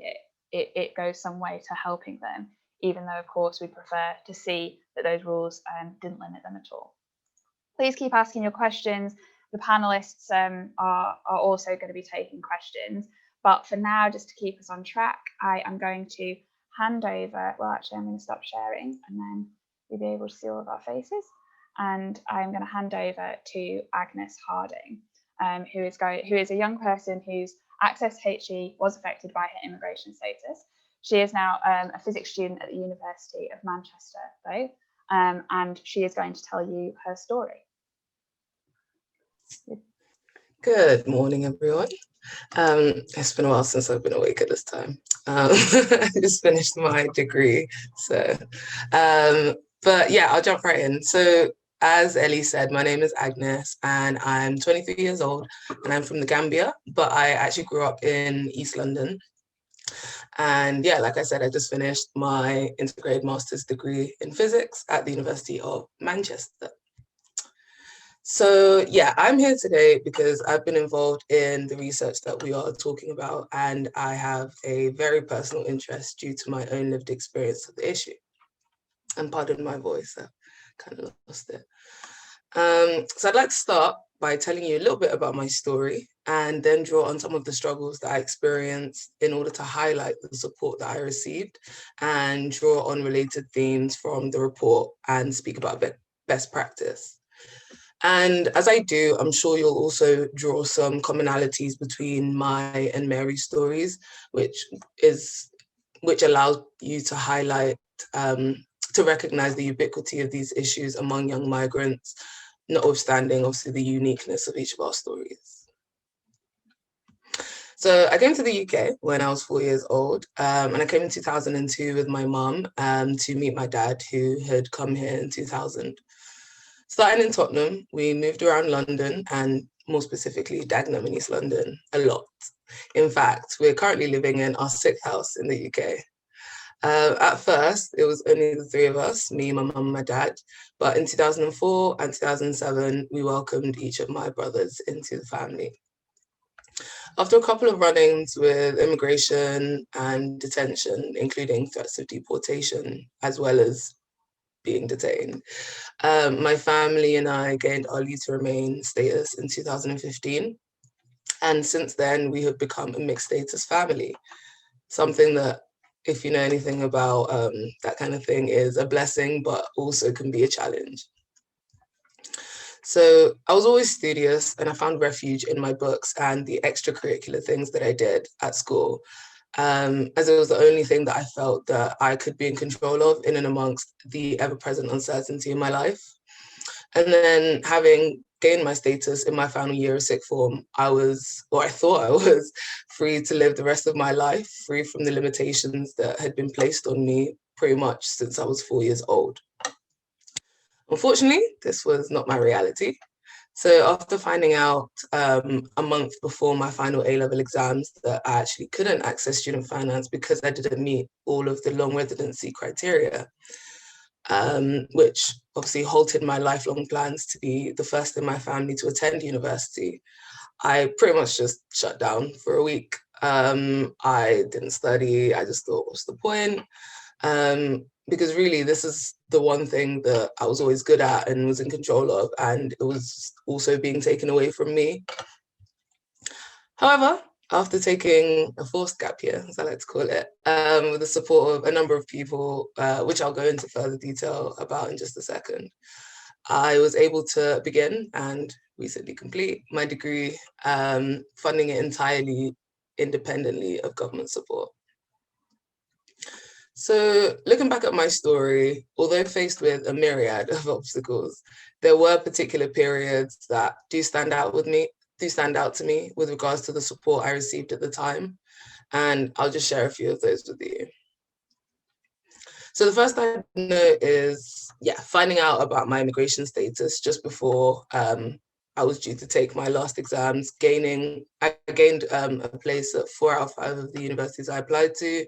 it goes some way to helping them, even though of course we prefer to see that those rules didn't limit them at all. Please keep asking your questions. The panelists are also going to be taking questions, but for now, just to keep us on track, I am going to hand over, well actually I'm going to stop sharing and then you'll be able to see all of our faces. And I'm going to hand over to Agnes Harding, who is a young person whose access to HE was affected by her immigration status. She is now a physics student at the University of Manchester, though, and she is going to tell you her story. Good morning, everyone. It's been a while since I've been awake at this time. I just finished my degree, so. But yeah, I'll jump right in. So as Ellie said, my name is Agnes and I'm 23 years old and I'm from the Gambia, but I actually grew up in East London. And yeah, like I said, I just finished my integrated master's degree in physics at the University of Manchester. So yeah, I'm here today because I've been involved in the research that we are talking about, and I have a very personal interest due to my own lived experience of the issue. And pardon my voice, I kind of lost it. So I'd like to start by telling you a little bit about my story and then draw on some of the struggles that I experienced in order to highlight the support that I received and draw on related themes from the report and speak about best practice. And as I do, I'm sure you'll also draw some commonalities between my and Mary's stories, which allows you to highlight, to recognize the ubiquity of these issues among young migrants, notwithstanding obviously the uniqueness of each of our stories. So I came to the UK when I was 4 years old, and I came in 2002 with my mum to meet my dad, who had come here in 2000. Starting in Tottenham, we moved around London and more specifically Dagenham in East London a lot. In fact, we're currently living in our 6th house in the UK. At first, it was only the 3 of us, me, my mum, and my dad. But in 2004 and 2007, we welcomed each of my brothers into the family. After a couple of run-ins with immigration and detention, including threats of deportation, as well as being detained, my family and I gained our leave to remain status in 2015. And since then, we have become a mixed status family, something that, if you know anything about that kind of thing, is a blessing, but also can be a challenge. So I was always studious and I found refuge in my books and the extracurricular things that I did at school, as it was the only thing that I felt that I could be in control of in and amongst the ever-present uncertainty in my life. And then having gained my status in my final year of sixth form, I thought I was free to live the rest of my life, free from the limitations that had been placed on me pretty much since I was 4 years old. Unfortunately, this was not my reality. So after finding out a month before my final A-level exams that I actually couldn't access student finance because I didn't meet all of the long residency criteria, which obviously halted my lifelong plans to be the first in my family to attend university, I pretty much just shut down for a week. I didn't study. I just thought, what's the point? Because really, this is the one thing that I was always good at and was in control of, and it was also being taken away from me. However, after taking a forced gap year, as I like to call it, with the support of a number of people, which I'll go into further detail about in just a second, I was able to begin and recently complete my degree, funding it entirely independently of government support. So looking back at my story, although faced with a myriad of obstacles, there were particular periods that do stand out to me with regards to the support I received at the time. And I'll just share a few of those with you. So the first I know is, finding out about my immigration status just before I was due to take my last exams. I gained a place at 4 out of 5 of the universities I applied to.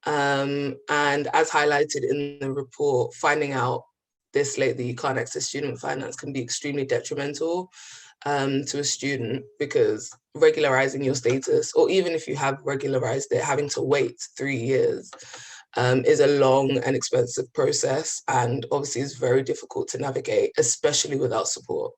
And as highlighted in the report, finding out this late that you can't access student finance can be extremely detrimental to a student, because regularizing your status, or even if you have regularized it, having to wait 3 years is a long and expensive process, and obviously is very difficult to navigate, especially without support.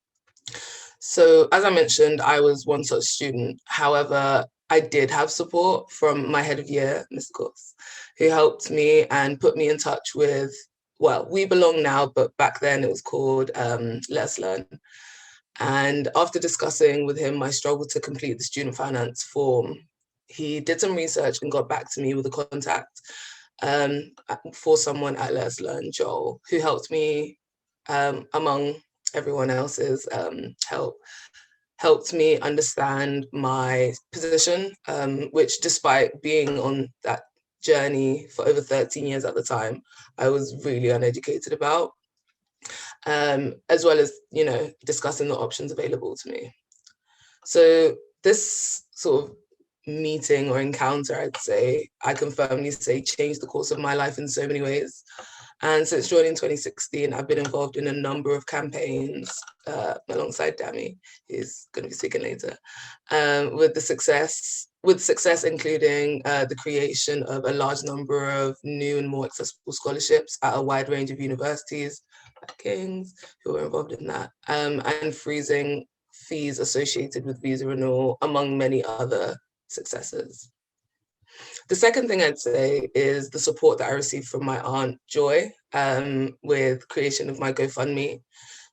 So as I mentioned, I was one such student. However, I did have support from my head of year, Ms. Course, who helped me and put me in touch with, well, We Belong now, but back then it was called Let's Learn. And after discussing with him my struggle to complete the student finance form, he did some research and got back to me with a contact for someone at Let's Learn, Joel, who helped me, among everyone else's help helped me understand my position, which despite being on that journey for over 13 years at the time, I was really uneducated about, as well as, you know, discussing the options available to me. So this sort of meeting or encounter, I'd say, I can firmly say, changed the course of my life in so many ways. And since joining 2016, I've been involved in a number of campaigns alongside Dami, who's going to be speaking later, with success including the creation of a large number of new and more accessible scholarships at a wide range of universities, like King's, who were involved in that, and freezing fees associated with visa renewal, among many other successes. The second thing I'd say is the support that I received from my aunt Joy with creation of my GoFundMe.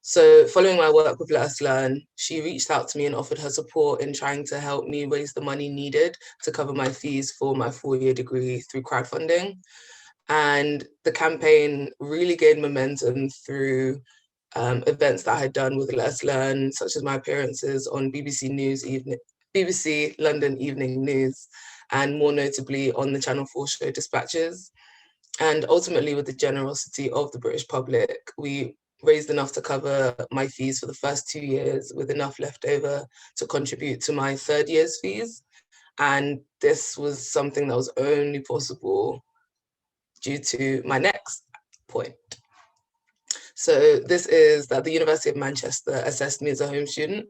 So following my work with Let Us Learn, she reached out to me and offered her support in trying to help me raise the money needed to cover my fees for my 4-year degree through crowdfunding. And the campaign really gained momentum through events that I had done with Let Us Learn, such as my appearances on BBC London Evening News, and more notably on the Channel 4 show Dispatches. And ultimately, with the generosity of the British public, we raised enough to cover my fees for the first 2 years, with enough left over to contribute to my 3rd year's fees. And this was something that was only possible due to my next point. So this is that the University of Manchester assessed me as a home student,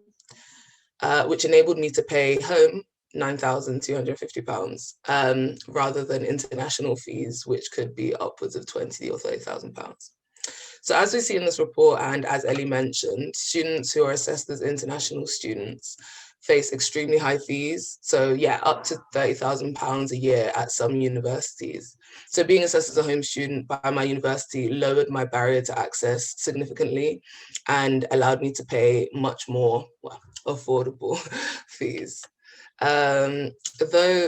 which enabled me to pay home £9,250 rather than international fees, which could be upwards of £20,000 or £30,000. So as we see in this report, and as Ellie mentioned, students who are assessed as international students face extremely high fees. So yeah, up to £30,000 a year at some universities. So being assessed as a home student by my university lowered my barrier to access significantly and allowed me to pay much more, well, affordable fees. Though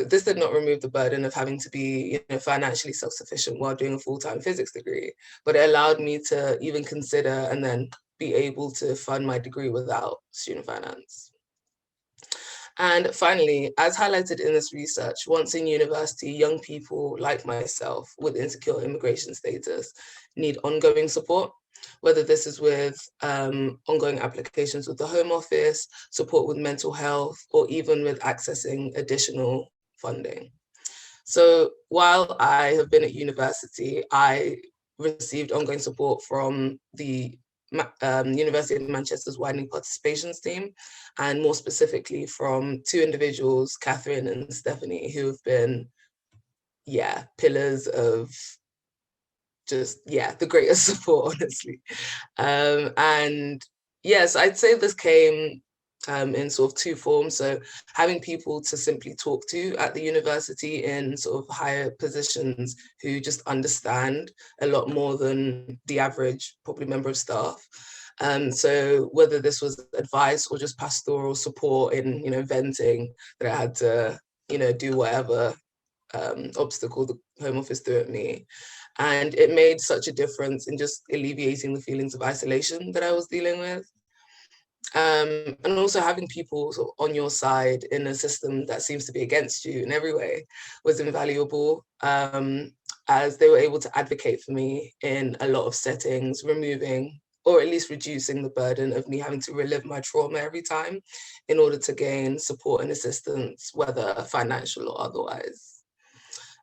this did not remove the burden of having to be, you know, financially self-sufficient while doing a full-time physics degree, but it allowed me to even consider and then be able to fund my degree without student finance. And finally, as highlighted in this research, once in university, young people like myself with insecure immigration status need ongoing support, whether this is with ongoing applications with the Home Office, support with mental health, or even with accessing additional funding. So while I have been at university, I received ongoing support from the University of Manchester's widening participations team, and more specifically from 2 individuals, Catherine and Stephanie, who have been, yeah, pillars of just, yeah, the greatest support, honestly. And yes, I'd say this came in sort of 2 forms. So having people to simply talk to at the university in sort of higher positions who just understand a lot more than the average probably member of staff. So whether this was advice or just pastoral support in, you know, venting, that I had to, you know, do whatever obstacle the Home Office threw at me. And it made such a difference in just alleviating the feelings of isolation that I was dealing with. And also having people sort of on your side in a system that seems to be against you in every way was invaluable, as they were able to advocate for me in a lot of settings, removing or at least reducing the burden of me having to relive my trauma every time in order to gain support and assistance, whether financial or otherwise.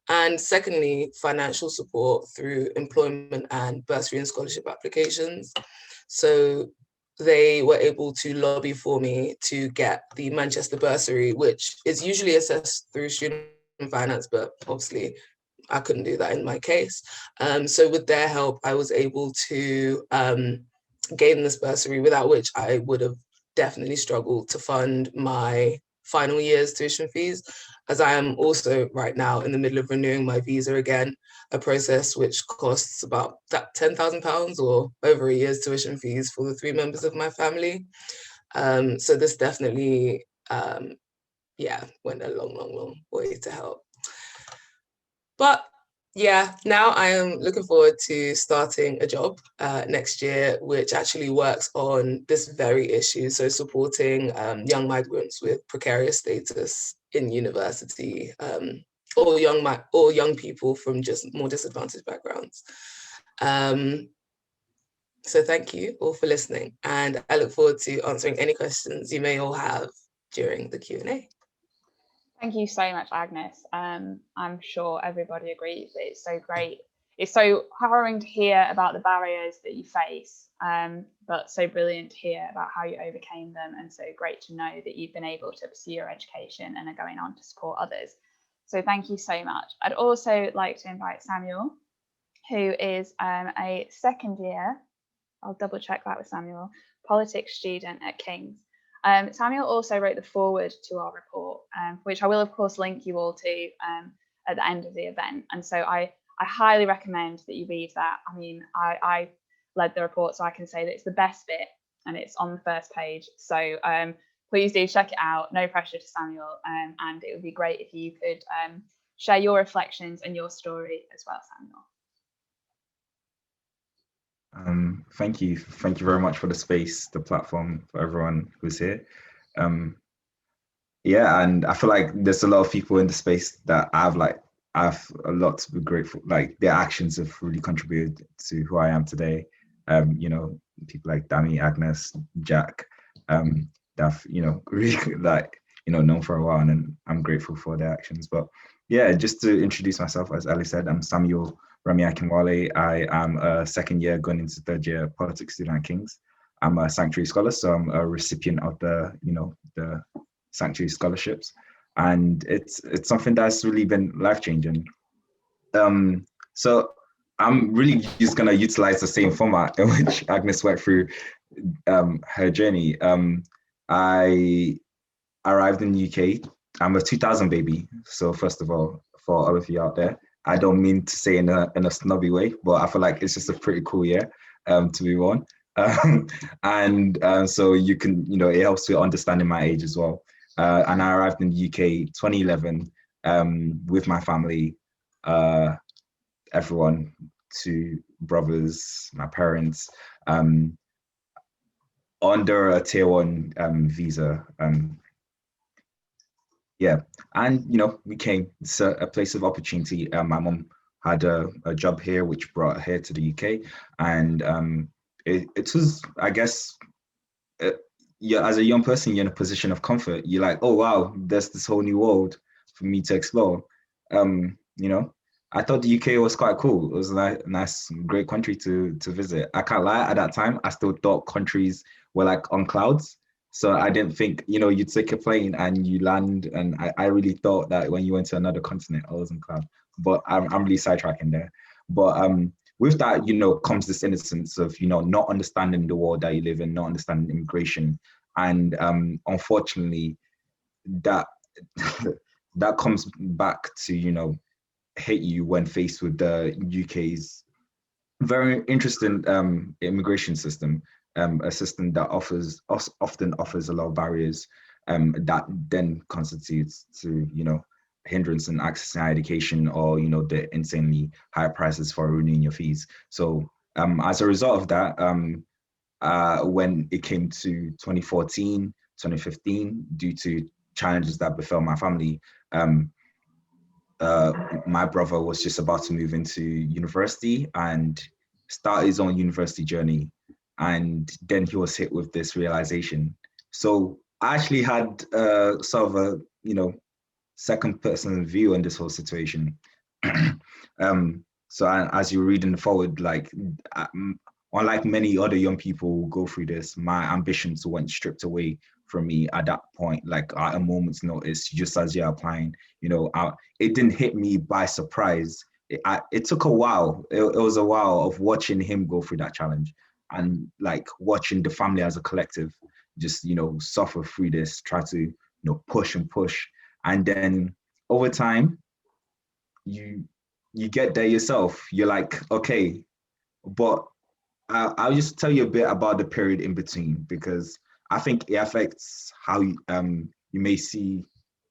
And secondly, financial support through employment and bursary and scholarship applications. So they were able to lobby for me to get the Manchester bursary, which is usually assessed through student finance, but obviously I couldn't do that in my case. So with their help, I was able to gain this bursary, without which I would have definitely struggled to fund my final year's tuition fees, as I am also right now in the middle of renewing my visa again, a process which costs about £10,000 or over a year's tuition fees for the 3 members of my family. So this definitely, yeah, went a long, long, long way to help. But Yeah, now I am looking forward to starting a job next year, which actually works on this very issue. So supporting young migrants with precarious status in university, or young people from just more disadvantaged backgrounds. So thank you all for listening, and I look forward to answering any questions you may all have during the Q&A. Thank you so much, Agnes. I'm sure everybody agrees that it's so great. It's so harrowing to hear about the barriers that you face, but so brilliant to hear about how you overcame them, and so great to know that you've been able to pursue your education and are going on to support others. So thank you so much. I'd also like to invite Samuel, who is a second year, I'll double check that with Samuel, politics student at King's. Samuel also wrote the foreword to our report, which I will of course link you all to at the end of the event. And so I highly recommend that you read that. I mean, I led the report, so I can say that it's the best bit and it's on the first page. So please do check it out. No pressure to Samuel. And it would be great if you could share your reflections and your story as well, Samuel. Thank you very much for the space, the platform, for everyone who's here. Yeah, and I feel like there's a lot of people in the space that I've a lot to be grateful. Like their actions have really contributed to who I am today. You know, people like Dami, Agnes, Jack, that I've, you know, really known for a while, and I'm grateful for their actions. But yeah, just to introduce myself, as Ali said, I'm Samuel Rami Akinwale. I am a second year going into third year politics student at King's. I'm a Sanctuary Scholar, so I'm a recipient of the Sanctuary Scholarships, and it's something that's really been life-changing. So I'm really just gonna utilize the same format in which Agnes went through her journey. I arrived in the UK. I'm a 2000 baby, so first of all, for all of you out there, I don't mean to say in a snobby way, but I feel like it's just a pretty cool year to be born. So you can, it helps with understanding my age as well. And I arrived in the UK 2011 with my family, everyone, two brothers, my parents, under a tier 1 visa. Yeah, and we came. It's a place of opportunity. My mom had a job here, which brought her here to the UK, and it was, I guess, as a young person, you're in a position of comfort. You're like, oh wow, there's this whole new world for me to explore. I thought the UK was quite cool. It was a nice, great country to visit. I can't lie, at that time, I still thought countries were like on clouds. So I didn't think, you take a plane and you land, and I really thought that when you went to another continent, I was on cloud. But I'm really sidetracking there. But with that, comes this innocence of, not understanding the world that you live in, not understanding immigration. And unfortunately, that that comes back to, hit you when faced with the UK's very interesting immigration system. A system that often offers a lot of barriers that then constitutes to hindrance in accessing education, or the insanely high prices for renewing your fees. So as a result of that, when it came to 2014, 2015, due to challenges that befell my family, my brother was just about to move into university and start his own university journey. And then he was hit with this realization. So I actually had sort of a, second person view on this whole situation. So as you're reading forward, like, unlike many other young people who go through this, my ambitions went stripped away from me at that point, like at a moment's notice, just as you're applying. It didn't hit me by surprise. It took a while. It was a while of watching him go through that challenge, and like watching the family as a collective just suffer through this, try to push and push, and then over time you get there yourself. You're like, okay, but I'll just tell you a bit about the period in between, because I think it affects how you may see,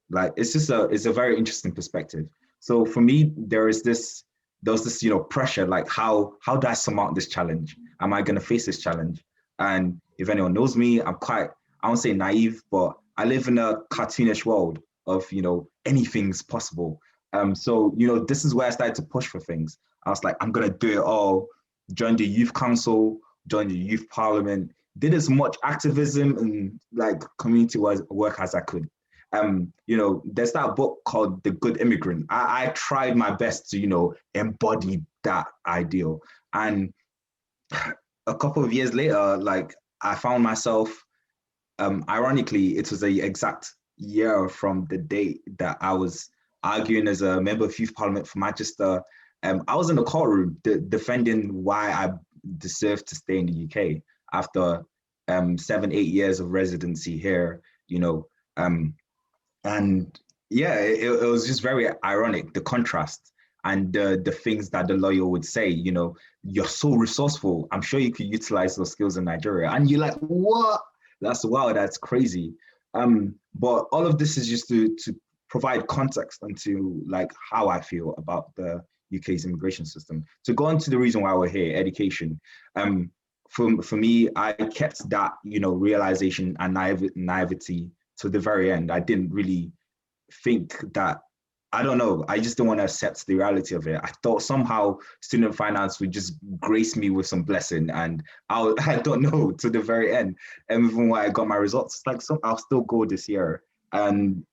like, it's a very interesting perspective. So for me, there is this there was this, pressure, like how do I surmount this challenge? Am I going to face this challenge? And if anyone knows me, I'm quite, I won't say naive, but I live in a cartoonish world of, anything's possible. So, this is where I started to push for things. I was like, I'm going to do it all. Join the youth council, join the youth parliament, did as much activism and like community work as I could. There's that book called The Good Immigrant. I tried my best to, embody that ideal. And a couple of years later, like I found myself, ironically, it was the exact year from the date that I was arguing as a member of youth parliament for Manchester. I was in the courtroom defending why I deserved to stay in the UK after 7-8 years of residency here, and yeah, it was just very ironic, the contrast and the things that the lawyer would say, you're so resourceful. I'm sure you could utilize those skills in Nigeria. And you're like, what? That's wow, that's crazy. But all of this is just to provide context into like how I feel about the UK's immigration system. To go into the reason why we're here, education. For me, I kept that, realization and naivety to the very end. I didn't really think that, I don't know, I just didn't want to accept the reality of it. I thought somehow student finance would just grace me with some blessing, and I don't know, to the very end. And even when I got my results, like I'll still go this year. And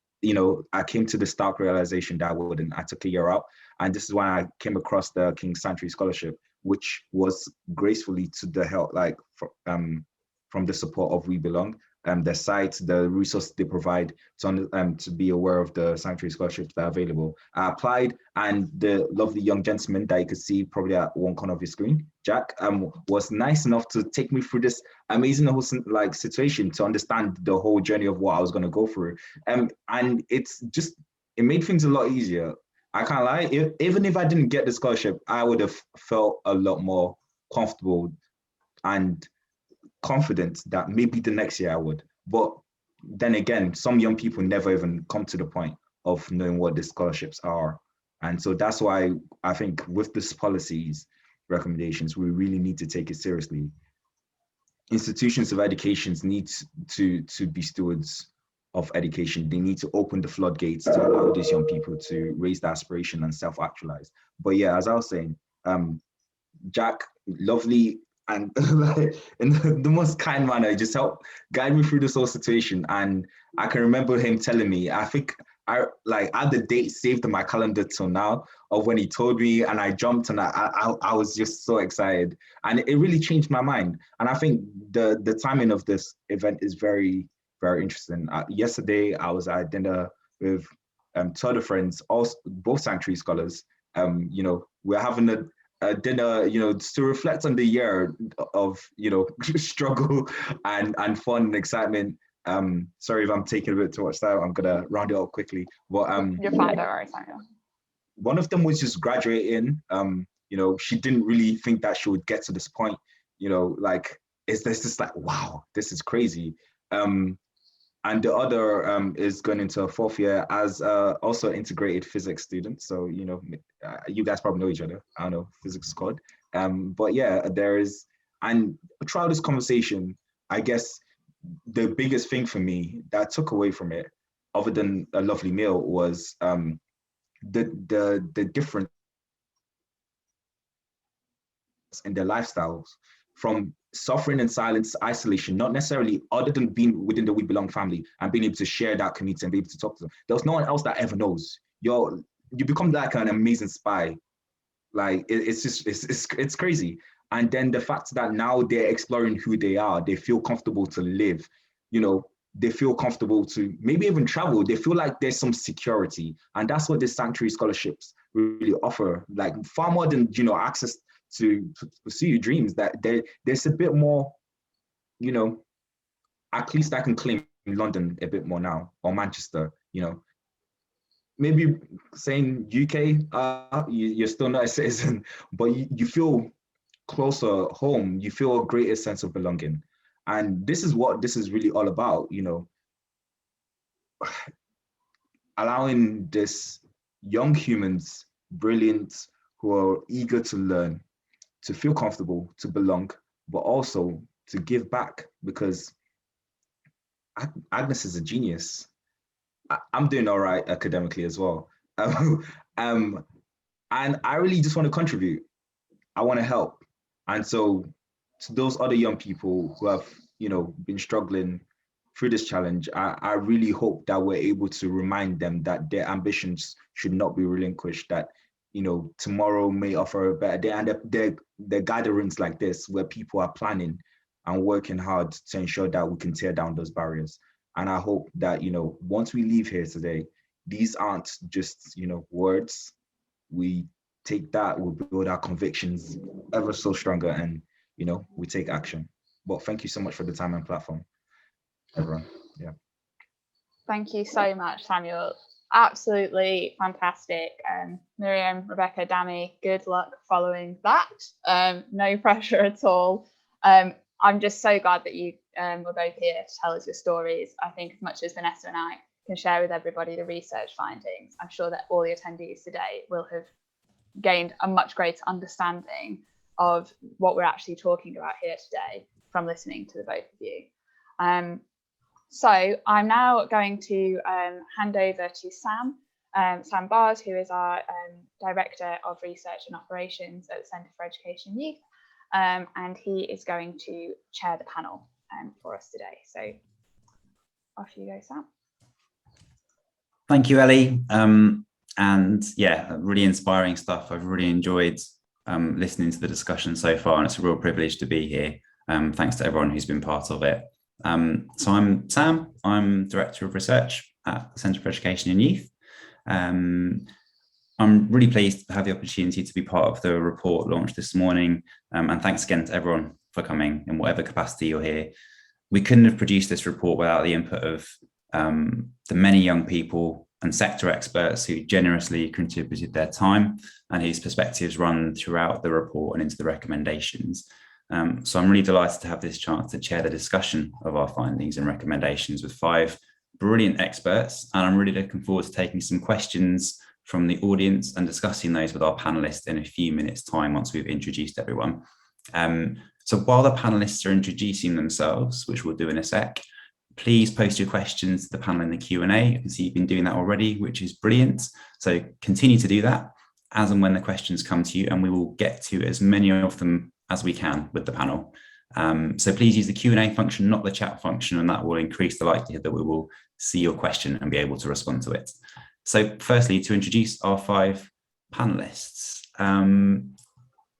I came to the stark realization that I wouldn't. I took a year out, and this is when I came across the King's Sanctuary Scholarship, which was gracefully to the help, like from the support of We Belong, the site, the resources they provide to be aware of the sanctuary scholarships that are available. I applied, and the lovely young gentleman that you could see probably at one corner of your screen, Jack, was nice enough to take me through this amazing situation to understand the whole journey of what I was going to go through. And it made things a lot easier. I can't lie, even if I didn't get the scholarship, I would have felt a lot more comfortable and confident that maybe the next year I would. But then again, some young people never even come to the point of knowing what the scholarships are. And so that's why I think with this policies recommendations, we really need to take it seriously. Institutions of education need to be stewards of education. They need to open the floodgates to allow these young people to raise their aspiration and self-actualize. But yeah, as I was saying, Jack, lovely, and in the most kind manner, just helped guide me through this whole situation. And I can remember him telling me, I think I had the date saved in my calendar till now of when he told me, and I jumped, and I was just so excited, and it really changed my mind. And I think the timing of this event is very, very interesting. Yesterday I was at dinner with 2 other friends, also both sanctuary scholars. We're having a dinner, to reflect on the year of, struggle and fun and excitement. Sorry if I'm taking a bit too much time. I'm gonna round it up quickly. But you're fine, don't worry, Samuel. One of them was just graduating. She didn't really think that she would get to this point. It's just like, wow, this is crazy. And the other is going into a 4th year as also integrated physics student. So, you guys probably know each other. I don't know, physics squad. But yeah, and throughout this conversation, I guess the biggest thing for me that I took away from it, other than a lovely meal, was the difference in their lifestyles, from suffering in silence, isolation, not necessarily other than being within the We Belong family and being able to share that community and be able to talk to them. There's no one else that ever knows. You become like an amazing spy. Like it's crazy. And then the fact that now they're exploring who they are, they feel comfortable to live, they feel comfortable to maybe even travel. They feel like there's some security. And that's what the sanctuary scholarships really offer, like far more than, access to pursue your dreams, that there's a bit more, at least I can claim London a bit more now, or Manchester, maybe saying UK, you're still not a citizen, but you feel closer home, you feel a greater sense of belonging. And this is what this is really all about, allowing this young humans, brilliant, who are eager to learn, to feel comfortable, to belong, but also to give back, because Agnes is a genius. I'm doing all right academically as well. And I really just want to contribute. I want to help. And so to those other young people who have, been struggling through this challenge, I really hope that we're able to remind them that their ambitions should not be relinquished, that, tomorrow may offer a better day. And the gatherings like this, where people are planning and working hard to ensure that we can tear down those barriers. And I hope that, once we leave here today, these aren't just, words. We take that, we'll build our convictions ever so stronger, and, we take action. But thank you so much for the time and platform, everyone. Yeah. Thank you so much, Samuel. Absolutely fantastic. Miriam, Rebecca, Dami, good luck following that. No pressure at all. I'm just so glad that you were both here to tell us your stories. I think as much as Vanessa and I can share with everybody the research findings, I'm sure that all the attendees today will have gained a much greater understanding of what we're actually talking about here today from listening to the both of you. So I'm now going to hand over to Sam Bars, who is our Director of Research and Operations at the Centre for Education and Youth, and he is going to chair the panel for us today. So off you go, Sam. Thank you, Ellie. And yeah, really inspiring stuff. I've really enjoyed listening to the discussion so far, and it's a real privilege to be here. Thanks to everyone who's been part of it. So I'm Sam, I'm Director of Research at the Centre for Education and Youth. I'm really pleased to have the opportunity to be part of the report launched this morning, and thanks again to everyone for coming in whatever capacity you're here. We couldn't have produced this report without the input of the many young people and sector experts who generously contributed their time and whose perspectives run throughout the report and into the recommendations. So I'm really delighted to have this chance to chair the discussion of our findings and recommendations with 5 brilliant experts, and I'm really looking forward to taking some questions from the audience and discussing those with our panelists in a few minutes' time once we've introduced everyone. So while the panelists are introducing themselves, which we'll do in a sec, please post your questions to the panel in the Q&A. I can see you've been doing that already, which is brilliant. So continue to do that as and when the questions come to you, and we will get to as many of them as we can with the panel. So please use the Q&A function, not the chat function, and that will increase the likelihood that we will see your question and be able to respond to it. So firstly, to introduce our 5 panelists.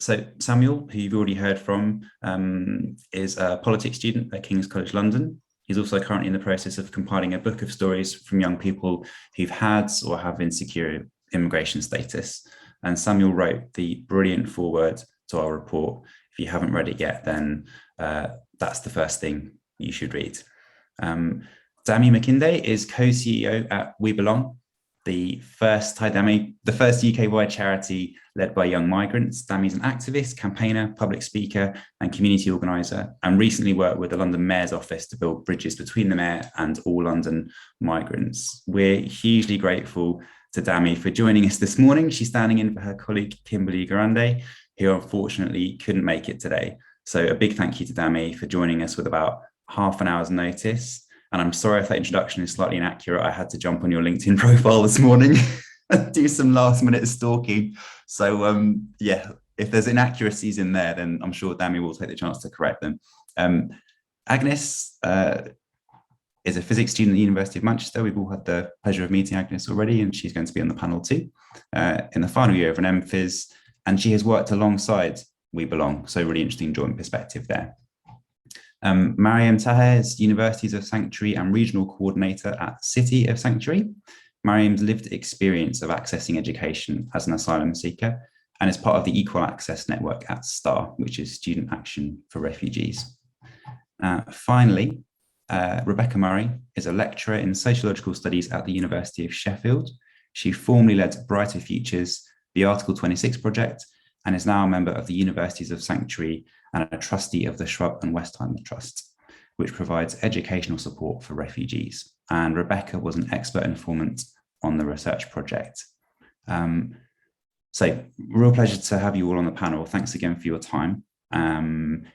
So Samuel, who you've already heard from, is a politics student at King's College London. He's also currently in the process of compiling a book of stories from young people who've had or have insecure immigration status. And Samuel wrote the brilliant foreword to our report. If you haven't read it yet, then that's the first thing you should read. Dami Makinde is co-CEO at We Belong, the first UK-wide charity led by young migrants. Dami's an activist, campaigner, public speaker, and community organiser, and recently worked with the London Mayor's office to build bridges between the Mayor and all London migrants. We're hugely grateful to Dami for joining us this morning. She's standing in for her colleague, Kimberly Garande, who unfortunately couldn't make it today. So a big thank you to Dami for joining us with about half an hour's notice. And I'm sorry if that introduction is slightly inaccurate. I had to jump on your LinkedIn profile this morning and do some last minute stalking. So yeah, if there's inaccuracies in there, then I'm sure Dami will take the chance to correct them. Agnes is a physics student at the University of Manchester. We've all had the pleasure of meeting Agnes already, and she's going to be on the panel too, in the final year of an MPhys, and she has worked alongside We Belong. So really interesting joint perspective there. Mariam Taher is Universities of Sanctuary and Regional Coordinator at City of Sanctuary. Mariam's lived experience of accessing education as an asylum seeker and is part of the Equal Access Network at STAR, which is Student Action for Refugees. Finally, Rebecca Murray is a lecturer in sociological studies at the University of Sheffield. She formerly led Brighter Futures, the Article 26 project, and is now a member of the Universities of Sanctuary and a trustee of the Shrub and Westheimer Trust, which provides educational support for refugees. And Rebecca was an expert informant on the research project. So real pleasure to have you all on the panel. Thanks again for your time. And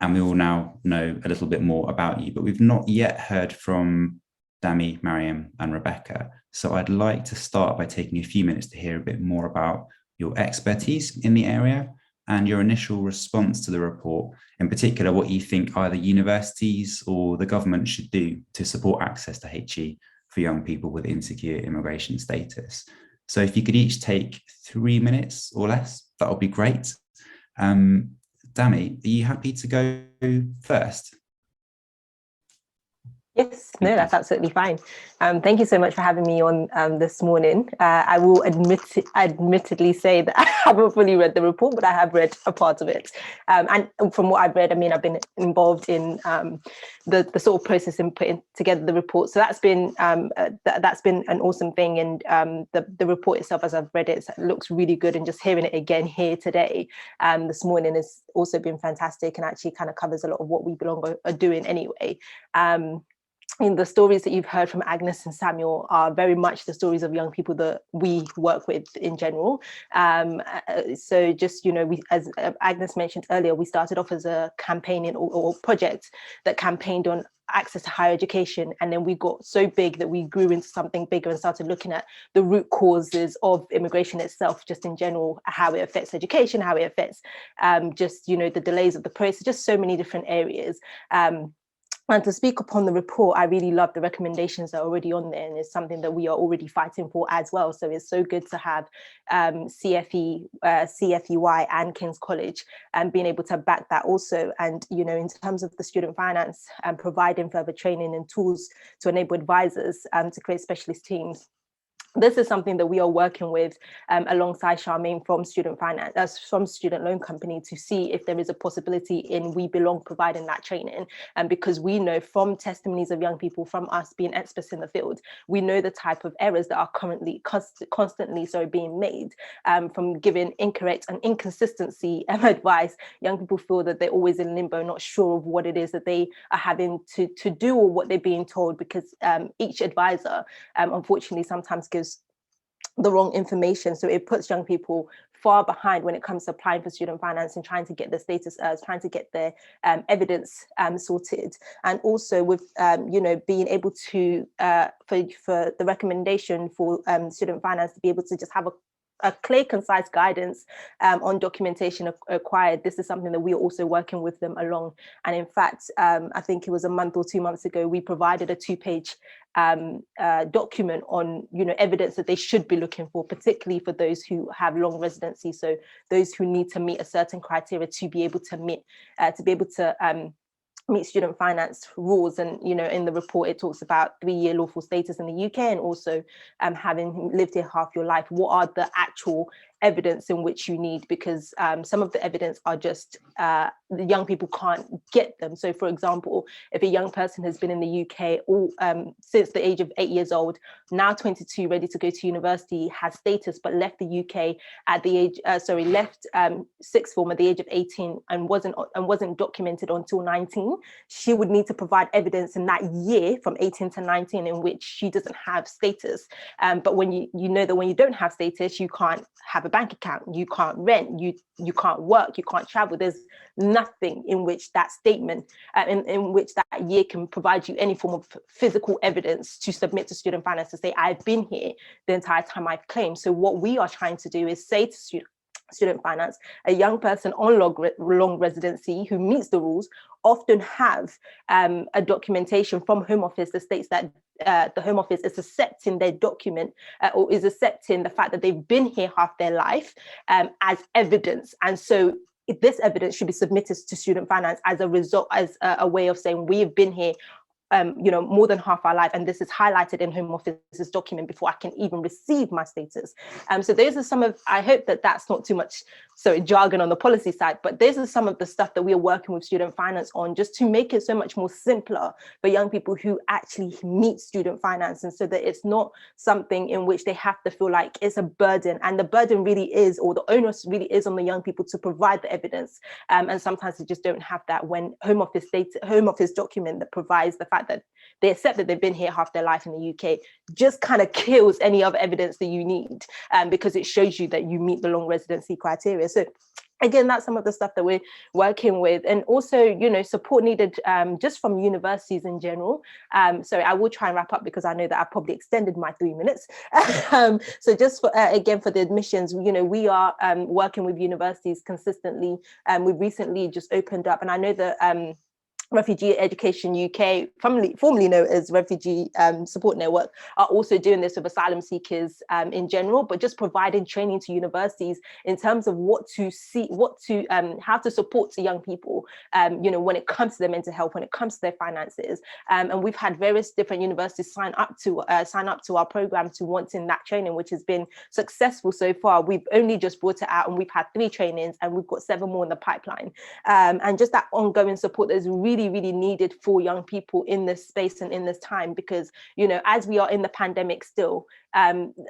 we all now know a little bit more about you, but we've not yet heard from Dami, Mariam, and Rebecca. So I'd like to start by taking a few minutes to hear a bit more about your expertise in the area and your initial response to the report, in particular, what you think either universities or the government should do to support access to HE for young people with insecure immigration status. So if you could each take 3 minutes or less, that would be great. Dami, are you happy to go first? Yes, no, that's absolutely fine. Thank you so much for having me on this morning. I will admittedly say that I haven't fully read the report, but I have read a part of it. And from what I've read, I mean, I've been involved in the sort of process in putting together the report. So that's been an awesome thing. And the report itself, as I've read it, looks really good. And just hearing it again here today, this morning, has also been fantastic and actually kind of covers a lot of what We Belong are doing anyway. In the stories that you've heard from Agnes and Samuel are very much the stories of young people that we work with in general. So just, we, as Agnes mentioned earlier, we started off as a campaigning or project that campaigned on access to higher education. And then we got so big that we grew into something bigger and started looking at the root causes of immigration itself, just in general, how it affects education, how it affects just, the delays of the process, just so many different areas. And to speak upon the report, I really love the recommendations that are already on there, and it's something that we are already fighting for as well. So it's so good to have CfEY and King's College being able to back that also. And, in terms of the student finance and providing further training and tools to enable advisors to create specialist teams. This is something that we are working with alongside Charmaine from Student Finance, from Student Loan Company, to see if there is a possibility in We Belong providing that training. And because we know from testimonies of young people, from us being experts in the field, we know the type of errors that are currently constantly being made from giving incorrect and inconsistency advice. Young people feel that they're always in limbo, not sure of what it is that they are having to do or what they're being told, because each advisor, unfortunately, sometimes gives the wrong information. So it puts young people far behind when it comes to applying for student finance and trying to get the status, trying to get their evidence sorted. And also with, being able to, for the recommendation for student finance to be able to just have a clear, concise guidance on documentation acquired. This is something that we are also working with them along. And in fact, I think it was a month or 2 months ago, we provided a 2-page document on, evidence that they should be looking for, particularly for those who have long residency. So those who need to meet a certain criteria to be able to meet student finance rules. And in the report it talks about 3-year lawful status in the UK, and also having lived here half your life. What are the actual evidence in which you need? Because some of the evidence are just the young people can't get them. So for example, if a young person has been in the UK since the age of 8 years old, now 22, ready to go to university, has status but left the UK at the age left sixth form at the age of 18 and wasn't documented until 19, she would need to provide evidence in that year from 18 to 19 in which she doesn't have status. But when you know that when you don't have status, you can't have a bank account, you can't rent, you can't work, you can't travel. There's nothing in which that statement, in which that year can provide you any form of physical evidence to submit to student finance to say, I've been here the entire time I've claimed. So what we are trying to do is say to student finance, a young person on long residency who meets the rules often have a documentation from Home Office that states that the Home Office is accepting their document or is accepting the fact that they've been here half their life as evidence. And so this evidence should be submitted to student finance as a result, as a way of saying we have been here more than half our life, and this is highlighted in Home Office's document before I can even receive my status. So those are some of, I hope that that's not too much jargon on the policy side, but those are some of the stuff that we are working with student finance on, just to make it so much more simpler for young people who actually meet student finance, and so that it's not something in which they have to feel like it's a burden, and the burden really is, or the onus really is on the young people to provide the evidence, and sometimes they just don't have that when Home Office document that provides the fact fact that they accept that they've been here half their life in the UK just kind of kills any other evidence that you need, because it shows you that you meet the long residency criteria. So again, that's some of the stuff that we're working with. And also, you know, support needed just from universities in general. So I will try and wrap up because I know that I probably extended my 3 minutes. So just for, again, for the admissions, you know, we are working with universities consistently. We've recently just opened up, and I know that Refugee Education UK, formerly known as Refugee Support Network, are also doing this with asylum seekers in general, but just providing training to universities in terms of how to support to young people, you know, when it comes to their mental health, when it comes to their finances. And we've had various different universities sign up to our program to wanting that training, which has been successful so far. We've only just brought it out, and we've had 3 trainings, and we've got 7 more in the pipeline. And just that ongoing support is really needed for young people in this space and in this time, because, you know, as we are in the pandemic still,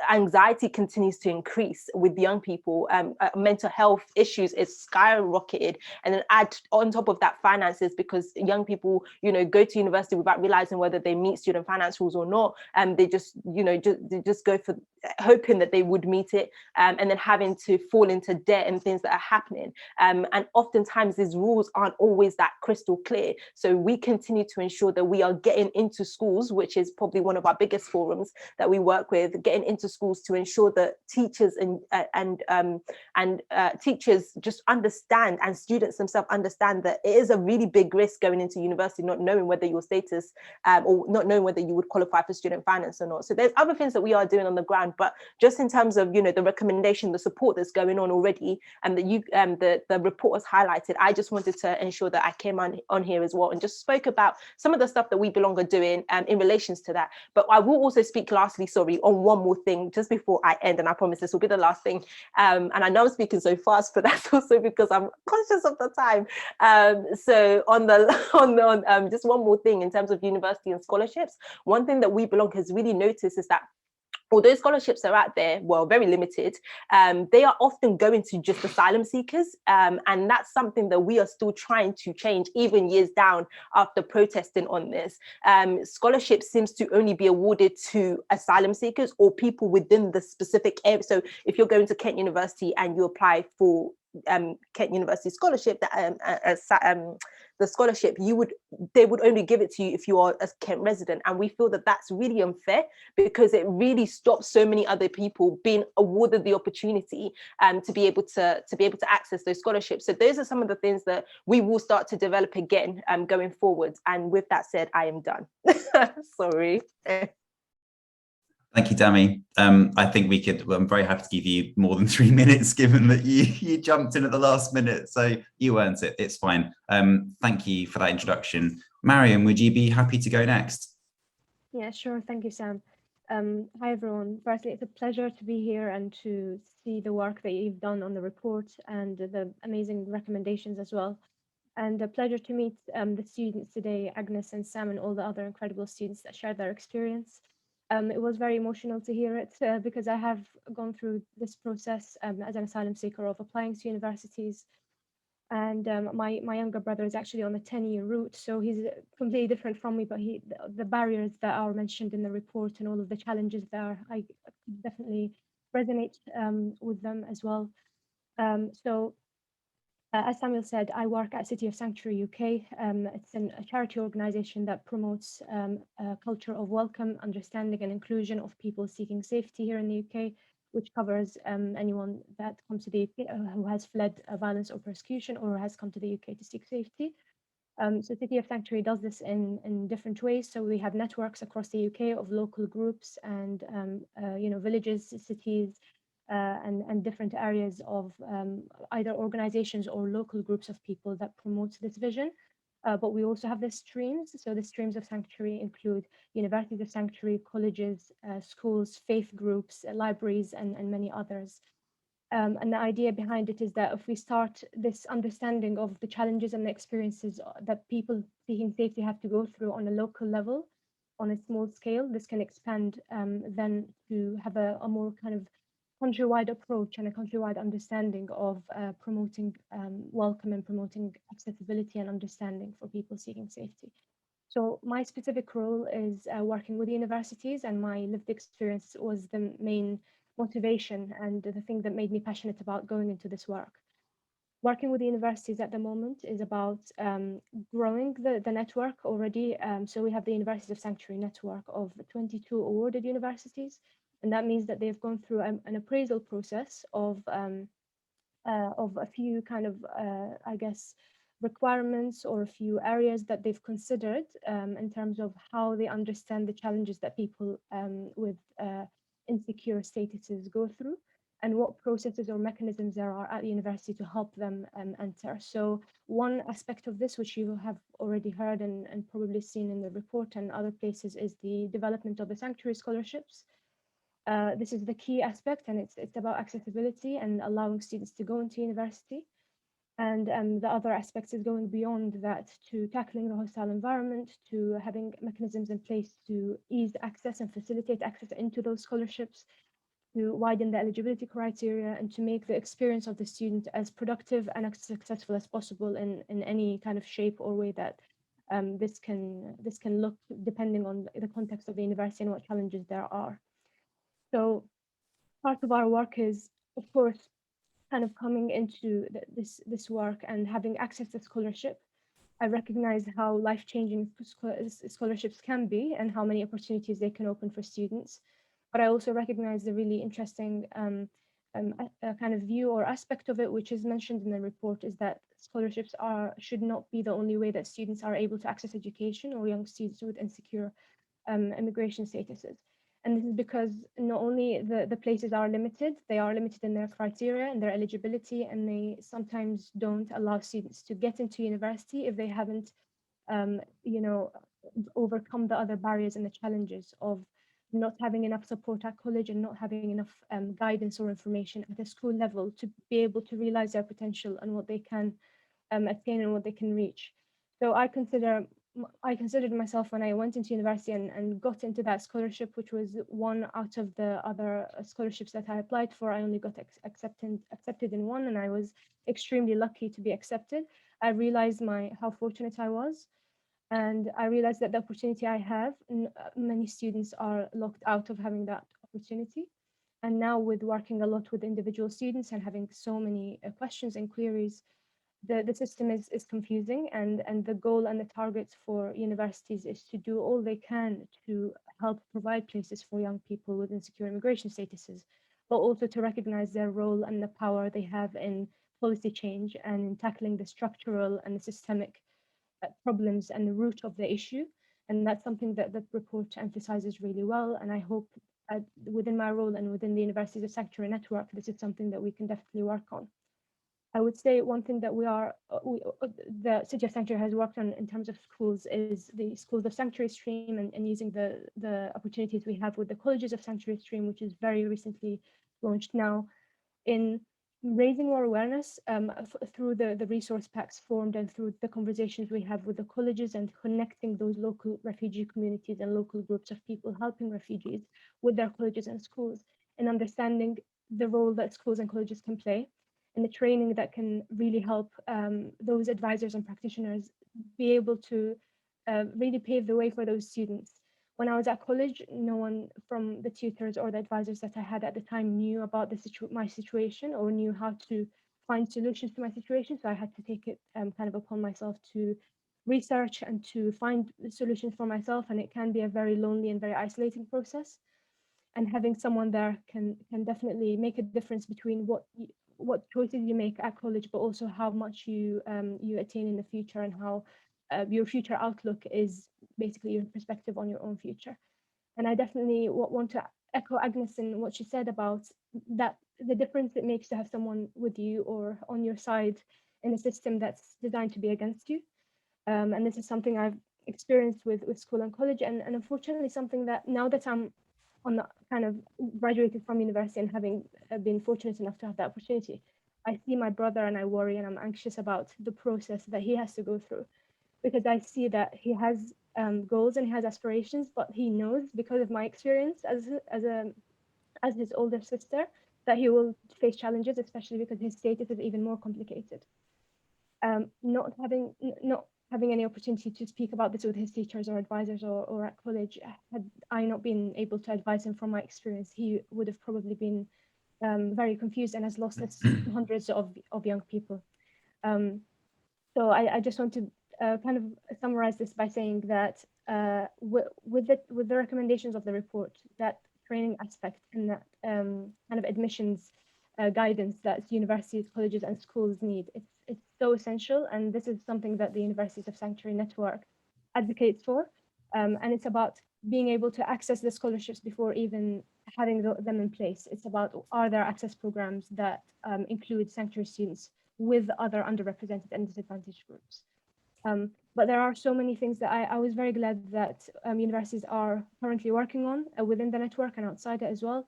anxiety continues to increase with young people. Mental health issues is skyrocketed, and then add on top of that finances, because young people, you know, go to university without realizing whether they meet student finance rules or not, and they just, you know, just go for hoping that they would meet it, and then having to fall into debt and things that are happening. And oftentimes these rules aren't always that crystal clear. So we continue to ensure that we are getting into schools, which is probably one of our biggest forums that we work with, getting into schools to ensure that teachers and teachers just understand, and students themselves understand, that it is a really big risk going into university, not knowing whether your status or not knowing whether you would qualify for student finance or not. So there's other things that we are doing on the ground, but just in terms of, you know, the recommendation, the support that's going on already, and that you the report was highlighted, I just wanted to ensure that I came on here as well and just spoke about some of the stuff that we belong are doing in relations to that. But I will also speak lastly, sorry, on one more thing just before I end, and I promise this will be the last thing. And I know I'm speaking so fast, but that's also because I'm conscious of the time. So on just one more thing in terms of university and scholarships, one thing that we belong has really noticed is that although scholarships are out there, well, very limited, they are often going to just asylum seekers. And that's something that we are still trying to change, even years down after protesting on this. Scholarship seems to only be awarded to asylum seekers or people within the specific area. So if you're going to Kent University and you apply for Kent University scholarship, the scholarship, they would only give it to you if you are a Kent resident. And we feel that that's really unfair, because it really stops so many other people being awarded the opportunity to be able to access those scholarships. So those are some of the things that we will start to develop again going forward. And with that said, I am done. Sorry. Thank you, Dami. I think I'm very happy to give you more than 3 minutes, given that you jumped in at the last minute. So you earned it, it's fine. Thank you for that introduction. Mariam, would you be happy to go next? Yeah, sure. Thank you, Sam. Hi, everyone. Firstly, it's a pleasure to be here and to see the work that you've done on the report and the amazing recommendations as well. And a pleasure to meet the students today, Agnes and Sam, and all the other incredible students that shared their experience. It was very emotional to hear it because I have gone through this process as an asylum seeker of applying to universities. And my younger brother is actually on a 10-year route, so he's completely different from me, but the barriers that are mentioned in the report and all of the challenges there, I definitely resonate with them as well. As Samuel said, I work at City of Sanctuary UK. It's a charity organisation that promotes a culture of welcome, understanding and inclusion of people seeking safety here in the UK, which covers anyone that comes to the UK who has fled violence or persecution or has come to the UK to seek safety. So City of Sanctuary does this in different ways. So we have networks across the UK of local groups and villages, cities, and different areas of either organizations or local groups of people that promotes this vision. But we also have the streams. So the streams of Sanctuary include universities of Sanctuary, colleges, schools, faith groups, libraries, and many others. And the idea behind it is that if we start this understanding of the challenges and the experiences that people seeking safety have to go through on a local level, on a small scale, this can expand then to have a more kind of countrywide approach and a countrywide understanding of promoting welcome and promoting accessibility and understanding for people seeking safety. So my specific role is working with universities, and my lived experience was the main motivation and the thing that made me passionate about going into this work. Working with the universities at the moment is about growing the network already. So we have the Universities of Sanctuary network of 22 awarded universities, and that means that they've gone through an appraisal process of a few kind of, I guess, requirements or a few areas that they've considered in terms of how they understand the challenges that people with insecure statuses go through, and what processes or mechanisms there are at the university to help them enter. So one aspect of this, which you have already heard and probably seen in the report and other places, is the development of the sanctuary scholarships. This is the key aspect, and it's about accessibility and allowing students to go into university. And the other aspects is going beyond that to tackling the hostile environment, to having mechanisms in place to ease access and facilitate access into those scholarships, to widen the eligibility criteria, and to make the experience of the student as productive and as successful as possible in any kind of shape or way that this can look, depending on the context of the university and what challenges there are. So part of our work is, of course, kind of coming into this work and having access to scholarship. I recognize how life-changing scholarships can be and how many opportunities they can open for students. But I also recognize the really interesting kind of view or aspect of it, which is mentioned in the report, is that scholarships should not be the only way that students are able to access education, or young students with insecure immigration statuses. And this is because not only the places are limited, they are limited in their criteria and their eligibility, and they sometimes don't allow students to get into university if they haven't, you know, overcome the other barriers and the challenges of not having enough support at college and not having enough guidance or information at a school level to be able to realize their potential and what they can attain and what they can reach. So I considered myself, when I went into university and got into that scholarship, which was one out of the other scholarships that I applied for. I only got accepted in one, and I was extremely lucky to be accepted. I realized how fortunate I was, and I realized that the opportunity I have, many students are locked out of having that opportunity. And now, with working a lot with individual students and having so many questions and queries, the system is confusing, and the goal and the targets for universities is to do all they can to help provide places for young people with insecure immigration statuses, but also to recognize their role and the power they have in policy change and in tackling the structural and the systemic problems and the root of the issue. And that's something that the report emphasizes really well. And I hope within my role and within the Universities of Sanctuary Network, this is something that we can definitely work on. I would say one thing that the City of Sanctuary has worked on in terms of schools is the Schools of Sanctuary Stream, and using the opportunities we have with the Colleges of Sanctuary Stream, which is very recently launched now, in raising more awareness through the resource packs formed and through the conversations we have with the colleges, and connecting those local refugee communities and local groups of people helping refugees with their colleges and schools, and understanding the role that schools and colleges can play, and the training that can really help those advisors and practitioners be able to really pave the way for those students. When I was at college, no one from the tutors or the advisors that I had at the time knew about my situation or knew how to find solutions to my situation. So I had to take it kind of upon myself to research and to find solutions for myself. And it can be a very lonely and very isolating process. And having someone there can definitely make a difference between what choices you make at college, but also how much you attain in the future, and how your future outlook is basically your perspective on your own future. And I definitely want to echo Agnes in what she said about that, the difference it makes to have someone with you or on your side in a system that's designed to be against you. And this is something I've experienced with school and college, and unfortunately something that, now that I'm on the kind of graduated from university and having been fortunate enough to have that opportunity, I see my brother and I worry and I'm anxious about the process that he has to go through, because I see that he has goals and he has aspirations, but he knows, because of my experience as his older sister, that he will face challenges, especially because his status is even more complicated. Not having any opportunity to speak about this with his teachers or advisors or at college. Had I not been able to advise him from my experience, he would have probably been very confused and has lost hundreds of young people. So I just want to kind of summarize this by saying that with the recommendations of the report, that training aspect and that kind of admissions guidance that universities, colleges, and schools need, it's so essential, and this is something that the Universities of Sanctuary Network advocates for, and it's about being able to access the scholarships before even having them in place. It's about, are there access programs that include Sanctuary students with other underrepresented and disadvantaged groups. But there are so many things that I was very glad that universities are currently working on within the network and outside it as well,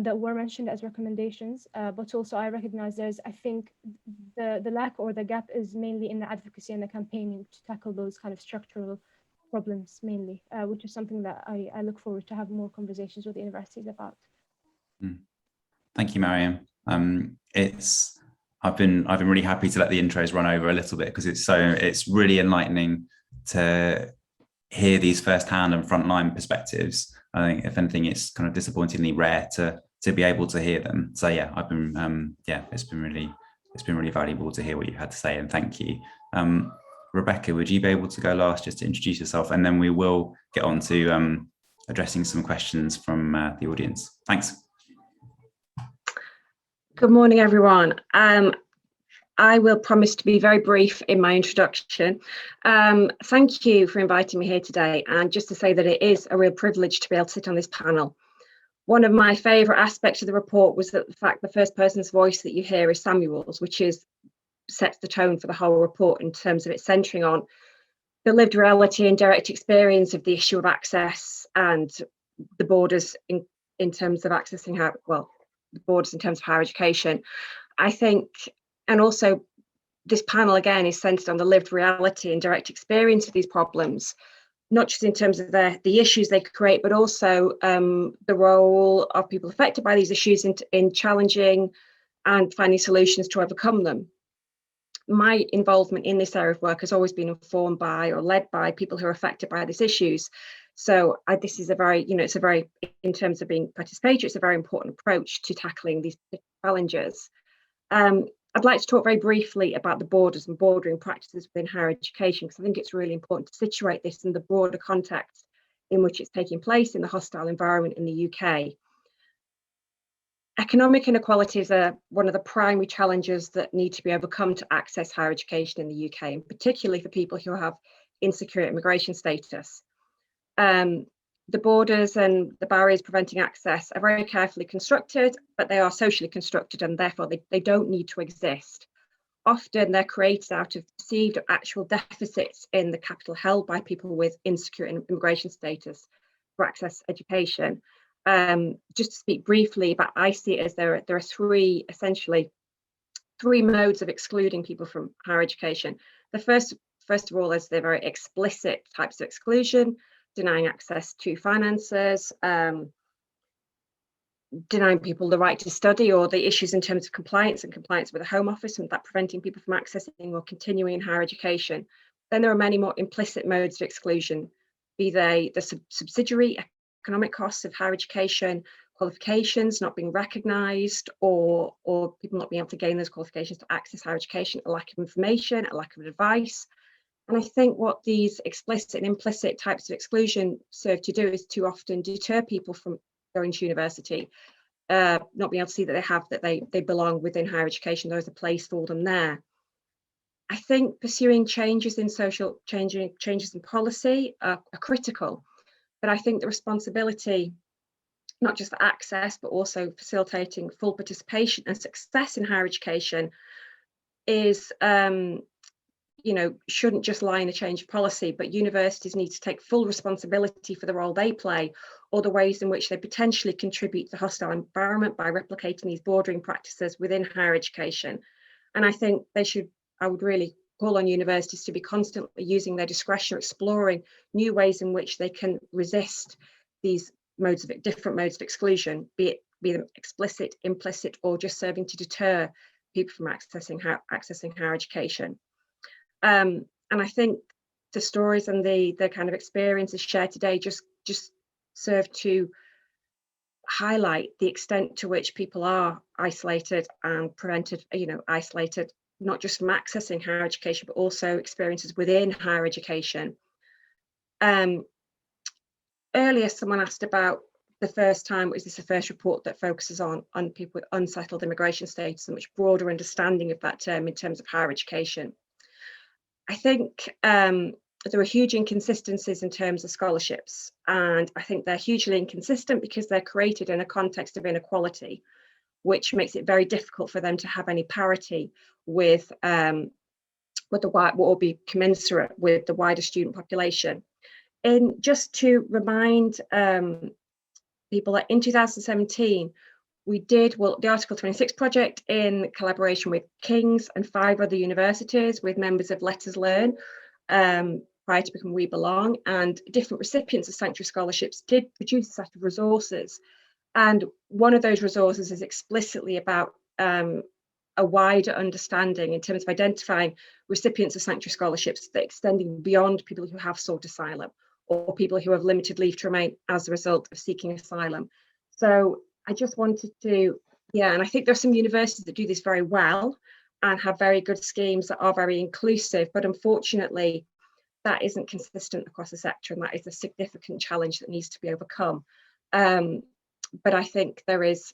that were mentioned as recommendations. But also I recognize I think the lack or the gap is mainly in the advocacy and the campaigning to tackle those kind of structural problems mainly, which is something that I look forward to have more conversations with the universities about. Thank you, Mariam. I've been really happy to let the intros run over a little bit because it's really enlightening to hear these first-hand and frontline perspectives. I think if anything, it's kind of disappointingly rare to be able to hear them. So yeah, it's been really valuable to hear what you had to say, and thank you. Rebecca, would you be able to go last just to introduce yourself, and then we will get on to addressing some questions from the audience. Thanks. Good morning, everyone. I will promise to be very brief in my introduction. Thank you for inviting me here today, and just to say that it is a real privilege to be able to sit on this panel. One of my favourite aspects of the report was that the fact the first person's voice that you hear is Samuel's, which sets the tone for the whole report in terms of it centering on the lived reality and direct experience of the issue of access and the borders in terms of accessing the borders in terms of higher education. I think, and also this panel again is centered on the lived reality and direct experience of these problems, not just in terms of the issues they create, but also the role of people affected by these issues in challenging and finding solutions to overcome them. My involvement in this area of work has always been informed by or led by people who are affected by these issues. So this is a very, in terms of being participatory, it's a very important approach to tackling these challenges. I'd like to talk very briefly about the borders and bordering practices within higher education, because I think it's really important to situate this in the broader context in which it's taking place in the hostile environment in the UK. Economic inequalities are one of the primary challenges that need to be overcome to access higher education in the UK, and particularly for people who have insecure immigration status. The borders and the barriers preventing access are very carefully constructed, but they are socially constructed, and therefore they don't need to exist. Often they're created out of perceived or actual deficits in the capital held by people with insecure immigration status for access education. Just to speak briefly about, I see it as there are essentially three modes of excluding people from higher education. The first of all is the very explicit types of exclusion, denying access to finances, denying people the right to study, or the issues in terms of compliance with the Home Office, and that preventing people from accessing or continuing in higher education. Then there are many more implicit modes of exclusion, be they the subsidiary economic costs of higher education, qualifications not being recognised, or people not being able to gain those qualifications to access higher education, a lack of information, a lack of advice. And I think what these explicit and implicit types of exclusion serve to do is to often deter people from going to university, not being able to see that they belong within higher education, there's a place for them there. I think pursuing changes in changes in policy are critical, but I think the responsibility, not just for access, but also facilitating full participation and success in higher education is shouldn't just lie in a change of policy, but universities need to take full responsibility for the role they play, or the ways in which they potentially contribute to the hostile environment by replicating these bordering practices within higher education. And I think I would really call on universities to be constantly using their discretion, exploring new ways in which they can resist these different modes of exclusion, be them explicit, implicit, or just serving to deter people from accessing higher education. And I think the stories and the kind of experiences shared today just serve to highlight the extent to which people are isolated and prevented, isolated, not just from accessing higher education, but also experiences within higher education. Earlier, someone asked about the first time, is this the first report that focuses on people with unsettled immigration status, a much broader understanding of that term in terms of higher education. I think there are huge inconsistencies in terms of scholarships, and I think they're hugely inconsistent because they're created in a context of inequality, which makes it very difficult for them to have any parity with what will be commensurate with the wider student population. And just to remind people that in 2017, we did the Article 26 project in collaboration with King's and 5 other universities with members of Let Us Learn prior to becoming We Belong, and different recipients of Sanctuary Scholarships did produce a set of resources. And one of those resources is explicitly about a wider understanding in terms of identifying recipients of Sanctuary Scholarships that extending beyond people who have sought asylum or people who have limited leave to remain as a result of seeking asylum. So I just wanted to, and I think there are some universities that do this very well and have very good schemes that are very inclusive, but unfortunately, that isn't consistent across the sector, and that is a significant challenge that needs to be overcome. But I think there is,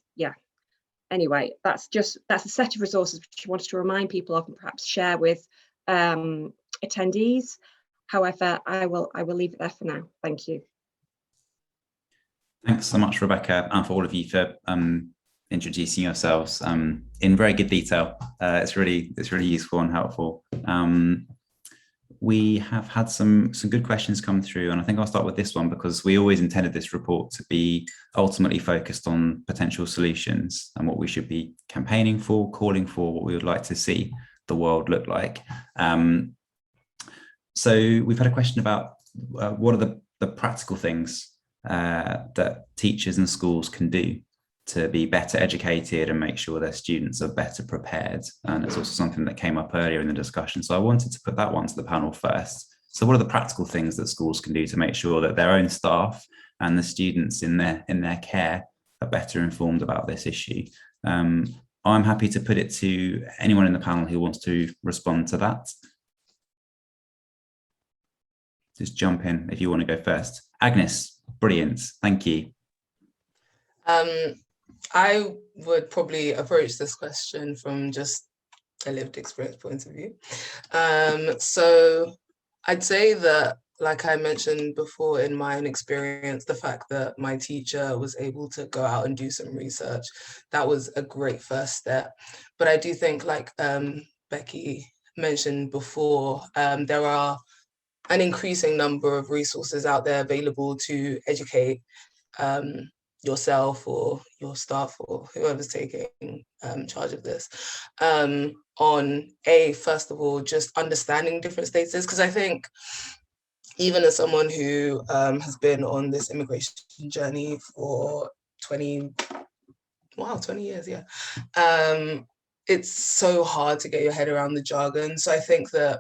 anyway, that's a set of resources which I wanted to remind people of and perhaps share with attendees. However, I will leave it there for now. Thank you. Thanks so much, Rebecca, and for all of you for introducing yourselves in very good detail. It's really useful and helpful. We have had some good questions come through, and I think I'll start with this one because we always intended this report to be ultimately focused on potential solutions and what we should be campaigning for, calling for, what we would like to see the world look like. So we've had a question about what are the practical things that teachers and schools can do to be better educated and make sure their students are better prepared. And it's also something that came up earlier in the discussion. So I wanted to put that one to the panel first. So what are the practical things that schools can do to make sure that their own staff and the students in their care are better informed about this issue? I'm happy to put it to anyone in the panel who wants to respond to that. Just jump in if you want to go first. Agnes, brilliant, thank you. I would probably approach this question from just a lived experience point of view. So I'd say that, like I mentioned before in my own experience, the fact that my teacher was able to go out and do some research, that was a great first step. But I do think, like Becky mentioned before, there are an increasing number of resources out there available to educate yourself or your staff or whoever's taking charge of this on first of all, just understanding different statuses. Because I think even as someone who has been on this immigration journey for 20 years, it's so hard to get your head around the jargon. So I think that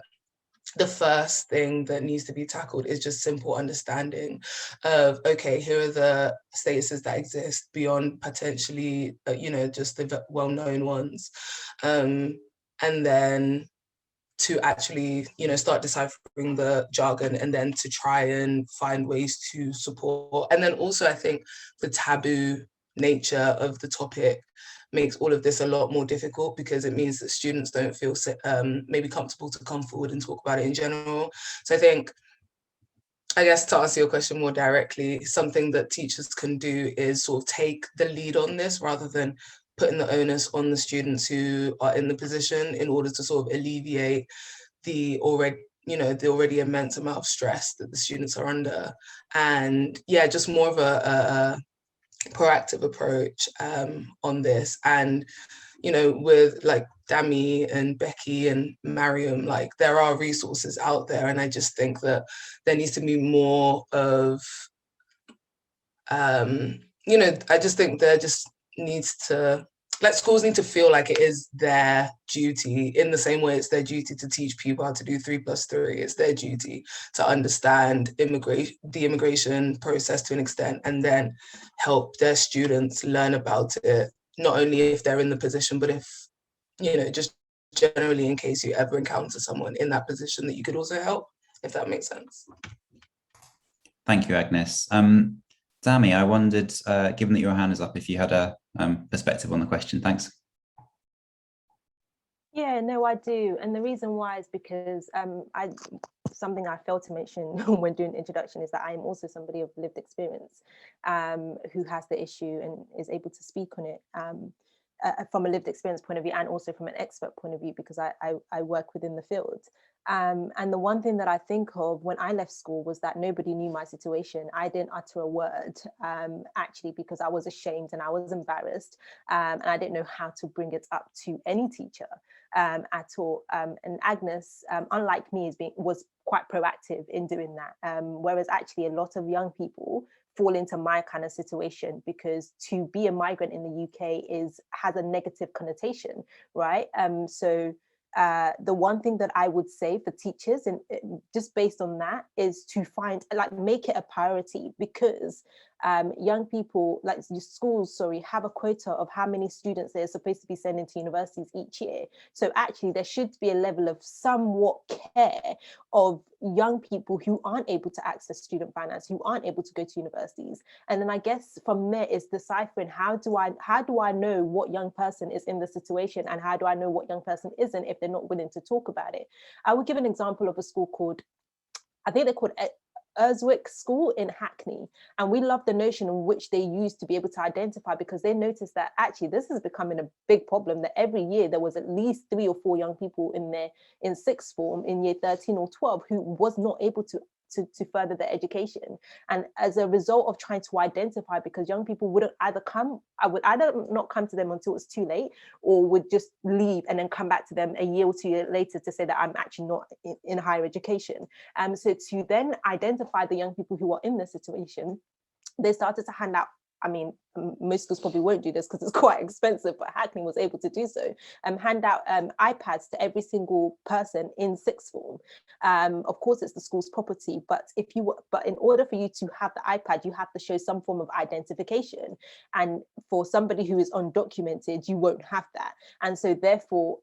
the first thing that needs to be tackled is just simple understanding of, okay, here are the statuses that exist beyond potentially, just the well-known ones. And then to actually, start deciphering the jargon and then to try and find ways to support. And then also I think the taboo nature of the topic makes all of this a lot more difficult because it means that students don't feel maybe comfortable to come forward and talk about it in general. So I guess to answer your question more directly, something that teachers can do is sort of take the lead on this rather than putting the onus on the students who are in the position in order to sort of alleviate the already immense amount of stress that the students are under. And just more of a proactive approach on this. And with like Dami and Becky and Mariam, like there are resources out there, and I just think that there needs to be more of I just think there just needs to like schools need to feel like it is their duty, in the same way it's their duty to teach people how to do 3+3. It's their duty to understand the immigration process to an extent, and then help their students learn about it, not only if they're in the position, but if, you know, just generally in case you ever encounter someone in that position that you could also help, if that makes sense. Thank you, Agnes. Dami, I wondered, given that your hand is up, if you had a perspective on the question. Thanks. Yeah, no, I do. And the reason why is because something I failed to mention when doing the introduction is that I am also somebody of lived experience who has the issue and is able to speak on it from a lived experience point of view, and also from an expert point of view, because I work within the field. And the one thing that I think of when I left school was that nobody knew my situation. I didn't utter a word, actually, because I was ashamed and I was embarrassed, and I didn't know how to bring it up to any teacher at all. And Agnes, unlike me, was quite proactive in doing that, whereas actually a lot of young people fall into my kind of situation, because to be a migrant in the UK has a negative connotation, right? So the one thing that I would say for teachers, and just based on that, is to make it a priority, because young people, like schools, have a quota of how many students they're supposed to be sending to universities each year. So actually there should be a level of somewhat care of young people who aren't able to access student finance, who aren't able to go to universities. And then I guess from there is deciphering, how do I know what young person is in the situation, and how do I know what young person isn't if they're not willing to talk about it? I would give an example of a school called, I think they're called Urswick School in Hackney, and we love the notion in which they used to be able to identify, because they noticed that actually this is becoming a big problem, that every year there was at least 3 or 4 young people in sixth form, in year 13 or 12, who was not able to further their education. And as a result of trying to identify, because young people would either not come to them until it's too late, or would just leave and then come back to them a year or 2 years later to say that I'm actually not in higher education. So to then identify the young people who are in this situation, they started to hand out, I mean, most schools probably won't do this because it's quite expensive, but Hackney was able to do so, hand out iPads to every single person in sixth form. Of course, it's the school's property, but in order for you to have the iPad, you have to show some form of identification. And for somebody who is undocumented, you won't have that. And so therefore,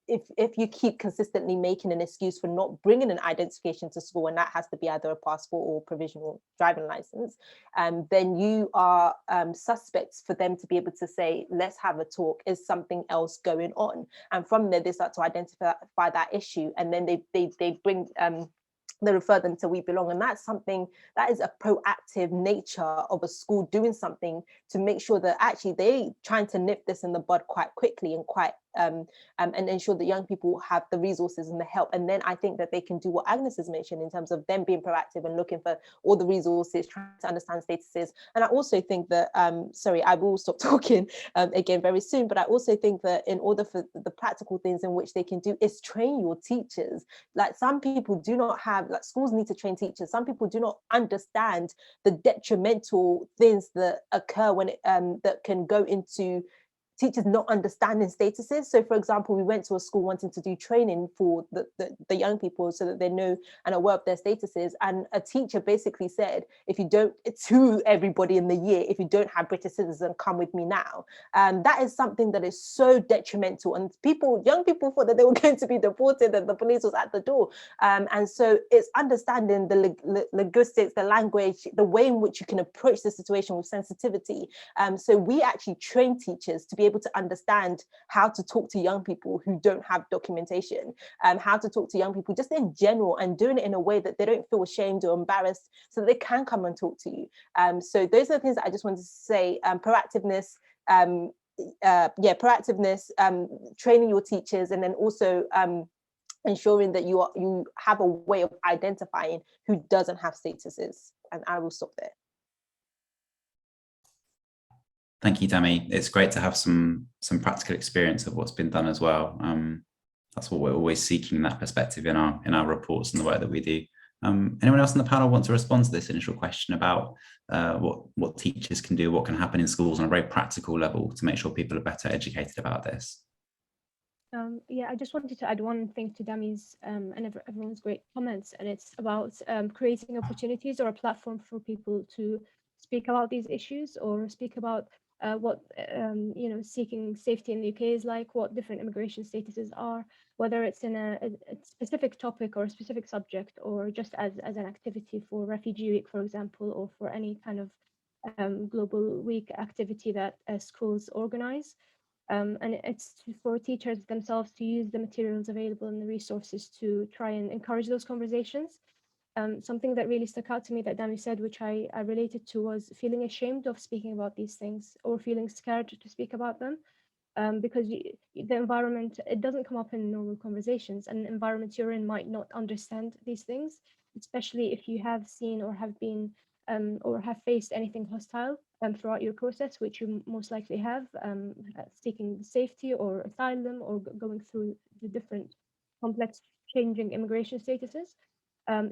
if you keep consistently making an excuse for not bringing an identification to school, and that has to be either a passport or provisional driving license, then you are suspects for them to be able to say, let's have a talk, is something else going on? And from there, they start to identify that issue, and then they bring they refer them to We Belong. And that's something that is a proactive nature of a school doing something to make sure that actually they trying to nip this in the bud quite quickly and quite and ensure that young people have the resources and the help. And then I think that they can do what Agnes has mentioned in terms of them being proactive and looking for all the resources, trying to understand statuses. And I also think that, sorry, I will stop talking again very soon, but I also think that in order for the practical things in which they can do is train your teachers. Like, some people do not have, like, schools need to train teachers. Some people do not understand the detrimental things that occur when that can go into teachers not understanding statuses. So for example, we went to a school wanting to do training for the young people so that they know and are aware of their statuses, and a teacher basically said, if you don't, to everybody in the year, if you don't have British citizen, come with me now. That is something that is so detrimental, and young people thought that they were going to be deported and the police was at the door. And so it's understanding the linguistics, the language, the way in which you can approach the situation with sensitivity. So we actually train teachers to be able to understand how to talk to young people who don't have documentation, how to talk to young people just in general, and doing it in a way that they don't feel ashamed or embarrassed, so that they can come and talk to you. So those are the things that I just wanted to say. Proactiveness, training your teachers, and then also ensuring that you have a way of identifying who doesn't have statuses. And I will stop there. Thank you, Dami. It's great to have some practical experience of what's been done as well. That's what we're always seeking, that perspective in our reports and the work that we do. Anyone else on the panel want to respond to this initial question about what teachers can do, what can happen in schools on a very practical level to make sure people are better educated about this? Yeah, I just wanted to add one thing to Dami's and everyone's great comments, and it's about creating opportunities or a platform for people to speak about these issues or speak about what seeking safety in the UK is like, what different immigration statuses are, whether it's in a specific topic or a specific subject, or just as an activity for Refugee Week, for example, or for any kind of Global Week activity that schools organize. And it's for teachers themselves to use the materials available and the resources to try and encourage those conversations. Something that really stuck out to me that Dami said, which I related to, was feeling ashamed of speaking about these things or feeling scared to speak about them. Because the environment, it doesn't come up in normal conversations, and the environment you're in might not understand these things, especially if you have seen or have been or have faced anything hostile throughout your process, which you most likely have, seeking safety or asylum or going through the different complex changing immigration statuses.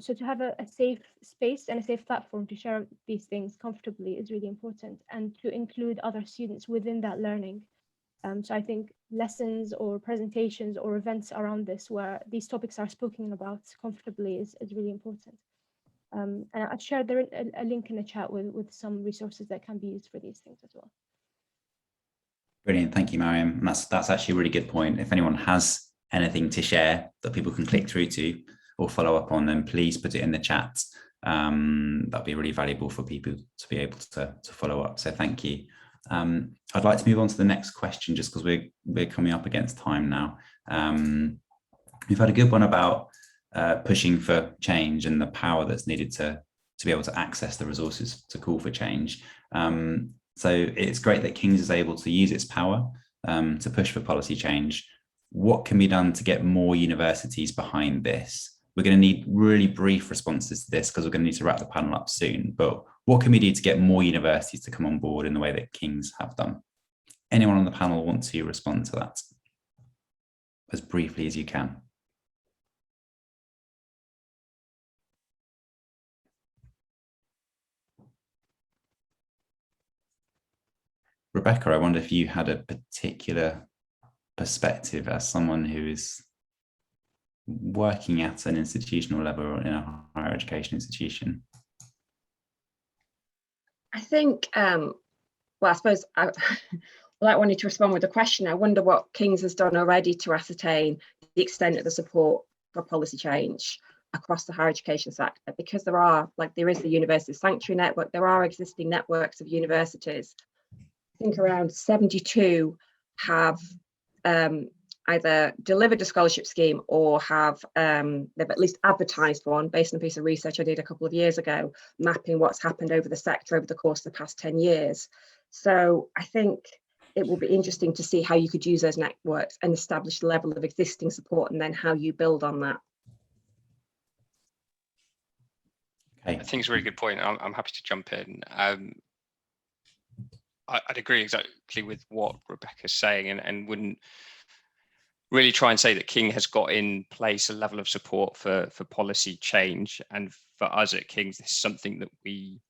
So to have a safe space and a safe platform to share these things comfortably is really important, and to include other students within that learning. So I think lessons or presentations or events around this where these topics are spoken about comfortably is really important. And I've shared there a link in the chat with some resources that can be used for these things as well. Brilliant, thank you, Mariam. And that's actually a really good point. If anyone has anything to share that people can click through to or follow up on, then please put it in the chat. That'd be really valuable for people to be able to follow up. So thank you. I'd like to move on to the next question, just because we're coming up against time now. We've had a good one about pushing for change and the power that's needed to be able to access the resources to call for change. So it's great that King's is able to use its power to push for policy change. What can be done to get more universities behind this? We're going to need really brief responses to this because we're going to need to wrap the panel up soon. But what can we do to get more universities to come on board in the way that King's have done? Anyone on the panel want to respond to that as briefly as you can? Rebecca, I wonder if you had a particular perspective as someone who is working at an institutional level or in a higher education institution. I think, well, I suppose without wanting to respond with a question, I wonder what King's has done already to ascertain the extent of the support for policy change across the higher education sector, because there is the University Sanctuary Network, there are existing networks of universities. I think around 72 have either delivered a scholarship scheme or have they've at least advertised one based on a piece of research I did a couple of years ago, mapping what's happened over the sector over the course of the past 10 years. So I think it will be interesting to see how you could use those networks and establish the level of existing support, and then how you build on that. Okay. I think it's a really good point. I'm happy to jump in. I'd agree exactly with what Rebecca's saying, and wouldn't really try and say that King has got in place a level of support for policy change. And for us at King's, this is something that we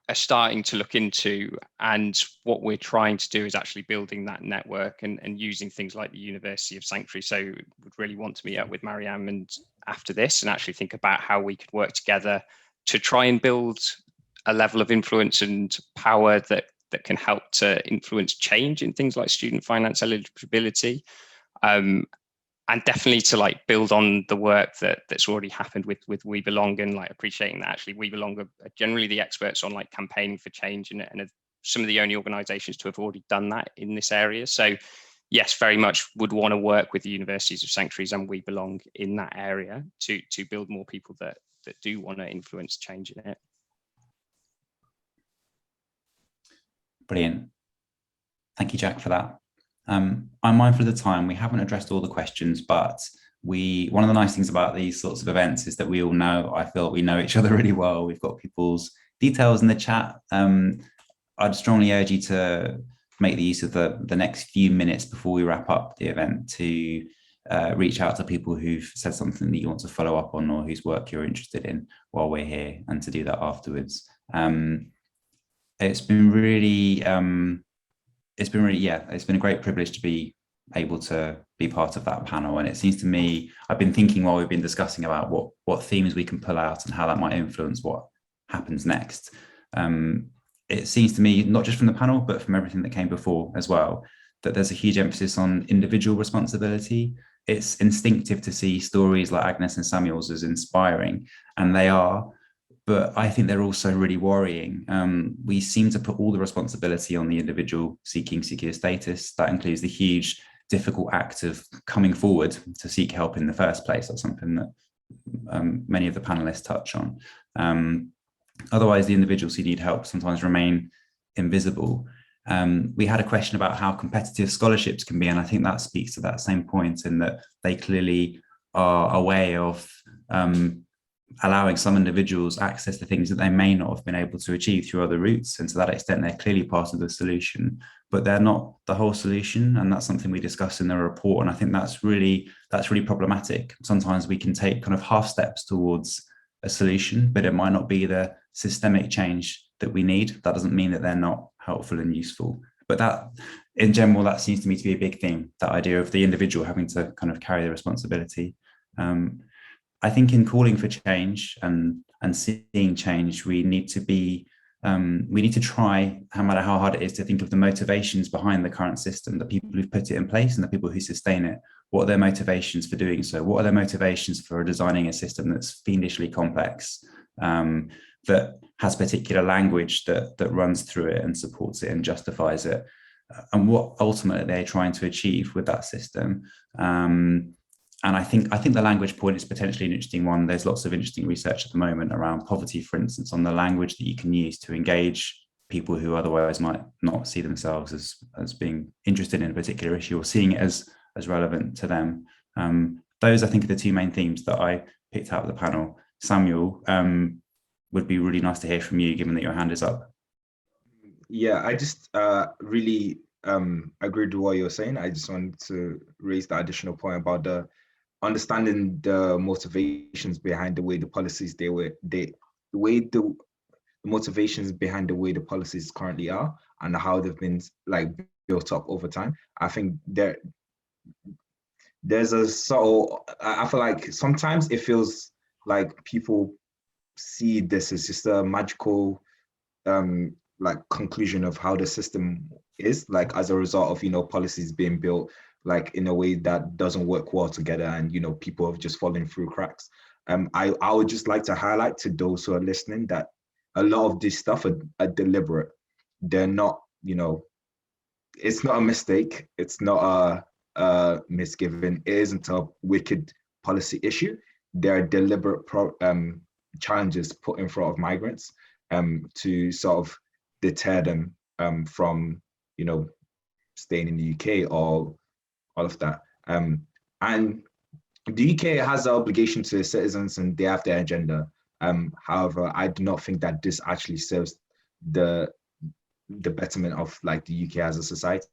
are starting to look into, and what we're trying to do is actually building that network and using things like the University of Sanctuary. So would really want to meet up with Mariam and after this and actually think about how we could work together to try and build a level of influence and power that can help to influence change in things like student finance eligibility. And definitely to build on the work that's already happened with We Belong, and appreciating that actually We Belong are generally the experts on campaigning for change, and are some of the only organisations to have already done that in this area. So yes, very much would want to work with the universities of sanctuaries and We Belong in that area to build more people that do want to influence change in it. Brilliant. Thank you, Jack, for that. I'm mindful of the time. We haven't addressed all the questions, but one of the nice things about these sorts of events is that we all know, I feel we know each other really well. We've got people's details in the chat. I'd strongly urge you to make the use of the next few minutes before we wrap up the event to reach out to people who've said something that you want to follow up on or whose work you're interested in while we're here, and to do that afterwards. It's been really it's been a great privilege to be able to be part of that panel. And it seems to me, I've been thinking while we've been discussing about what themes we can pull out and how that might influence what happens next. It seems to me, not just from the panel, but from everything that came before as well, that there's a huge emphasis on individual responsibility. It's instinctive to see stories like Agnes and Samuel's as inspiring, and they are, but I think they're also really worrying. We seem to put all the responsibility on the individual seeking secure status. That includes the huge, difficult act of coming forward to seek help in the first place. That's something that many of the panelists touch on. Otherwise, the individuals who need help sometimes remain invisible. We had a question about how competitive scholarships can be, and I think that speaks to that same point, in that they clearly are a way of allowing some individuals access to things that they may not have been able to achieve through other routes. And to that extent, they're clearly part of the solution, but they're not the whole solution. And that's something we discuss in the report. And I think that's really problematic. Sometimes we can take kind of half steps towards a solution, but it might not be the systemic change that we need. That doesn't mean that they're not helpful and useful. But that, in general, that seems to me to be a big theme, that idea of the individual having to kind of carry the responsibility. I think in calling for change and seeing change, we need to try, no matter how hard it is, to think of the motivations behind the current system, the people who've put it in place and the people who sustain it. What are their motivations for doing so? What are their motivations for designing a system that's fiendishly complex, that has particular language that runs through it and supports it and justifies it? And what ultimately they're trying to achieve with that system? And I think the language point is potentially an interesting one. There's lots of interesting research at the moment around poverty, for instance, on the language that you can use to engage people who otherwise might not see themselves as being interested in a particular issue or seeing it as relevant to them. Those, I think, are the two main themes that I picked out of the panel. Samuel, would be really nice to hear from you, given that your hand is up. Yeah, I just really agreed with what you're saying. I just wanted to raise the additional point about the understanding the motivations behind the way the policies the motivations behind the way the policies currently are and how they've been like built up over time. I think there's a subtle, I feel like sometimes it feels like people see this as just a magical like conclusion of how the system is, like as a result of policies being built like in a way that doesn't work well together, and people have just fallen through cracks. I would just like to highlight to those who are listening that a lot of this stuff are deliberate. They're not, it's not a mistake, it's not a misgiving, it isn't a wicked policy issue. There are deliberate challenges put in front of migrants to sort of deter them from staying in the UK or all of that. And the UK has the obligation to its citizens and they have their agenda. However, I do not think that this actually serves the betterment of like the UK as a society.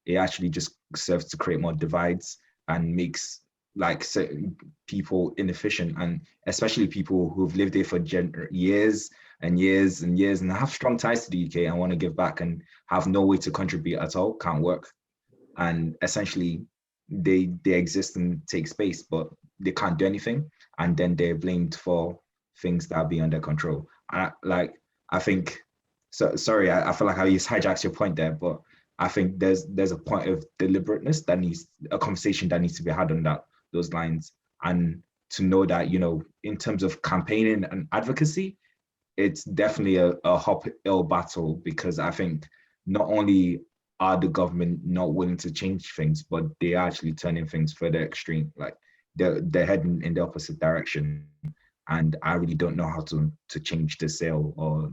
It actually just serves to create more divides and makes like certain people inefficient, and especially people who've lived there for years and years and years and have strong ties to the UK and want to give back and have no way to contribute at all, can't work. And essentially they exist and take space, but they can't do anything. And then they're blamed for things that are beyond their control. I think, so sorry, I feel like I just hijacked your point there, but I think there's a point of deliberateness that needs, a conversation that needs to be had on those lines. And to know that, in terms of campaigning and advocacy, it's definitely a uphill battle, because I think not only are the government not willing to change things, but they're actually turning things further extreme. Like they're heading in the opposite direction. And I really don't know how to change the sail or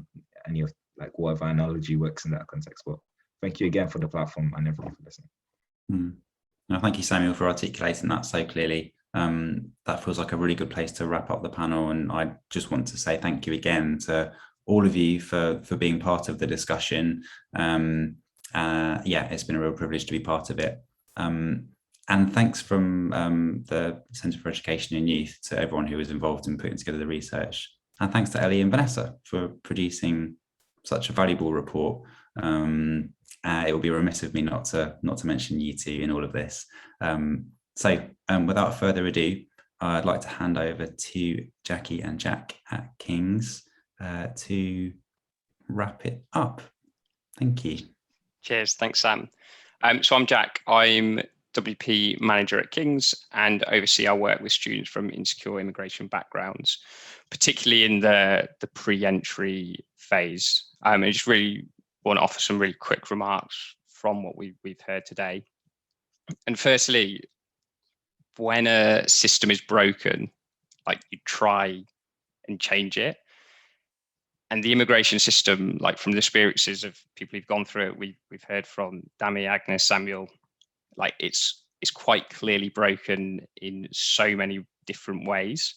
any of like whatever analogy works in that context. But thank you again for the platform and everyone for listening. No, thank you, Samuel, for articulating that so clearly. That feels like a really good place to wrap up the panel. And I just want to say thank you again to all of you for being part of the discussion. Yeah, it's been a real privilege to be part of it. And thanks from the Centre for Education and Youth to everyone who was involved in putting together the research. And thanks to Ellie and Vanessa for producing such a valuable report. It will be remiss of me not to mention you two in all of this. So without further ado, I'd like to hand over to Jackie and Jack at King's to wrap it up. Thank you. Cheers. Thanks, Sam. So I'm Jack. I'm WP manager at King's and oversee our work with students from insecure immigration backgrounds, particularly in the pre-entry phase. I just really want to offer some really quick remarks from what we've heard today. And firstly, when a system is broken, like, you try and change it. And the immigration system, like, from the experiences of people who've gone through it, we've heard from Dami, Agnes, Samuel, like, it's quite clearly broken in so many different ways.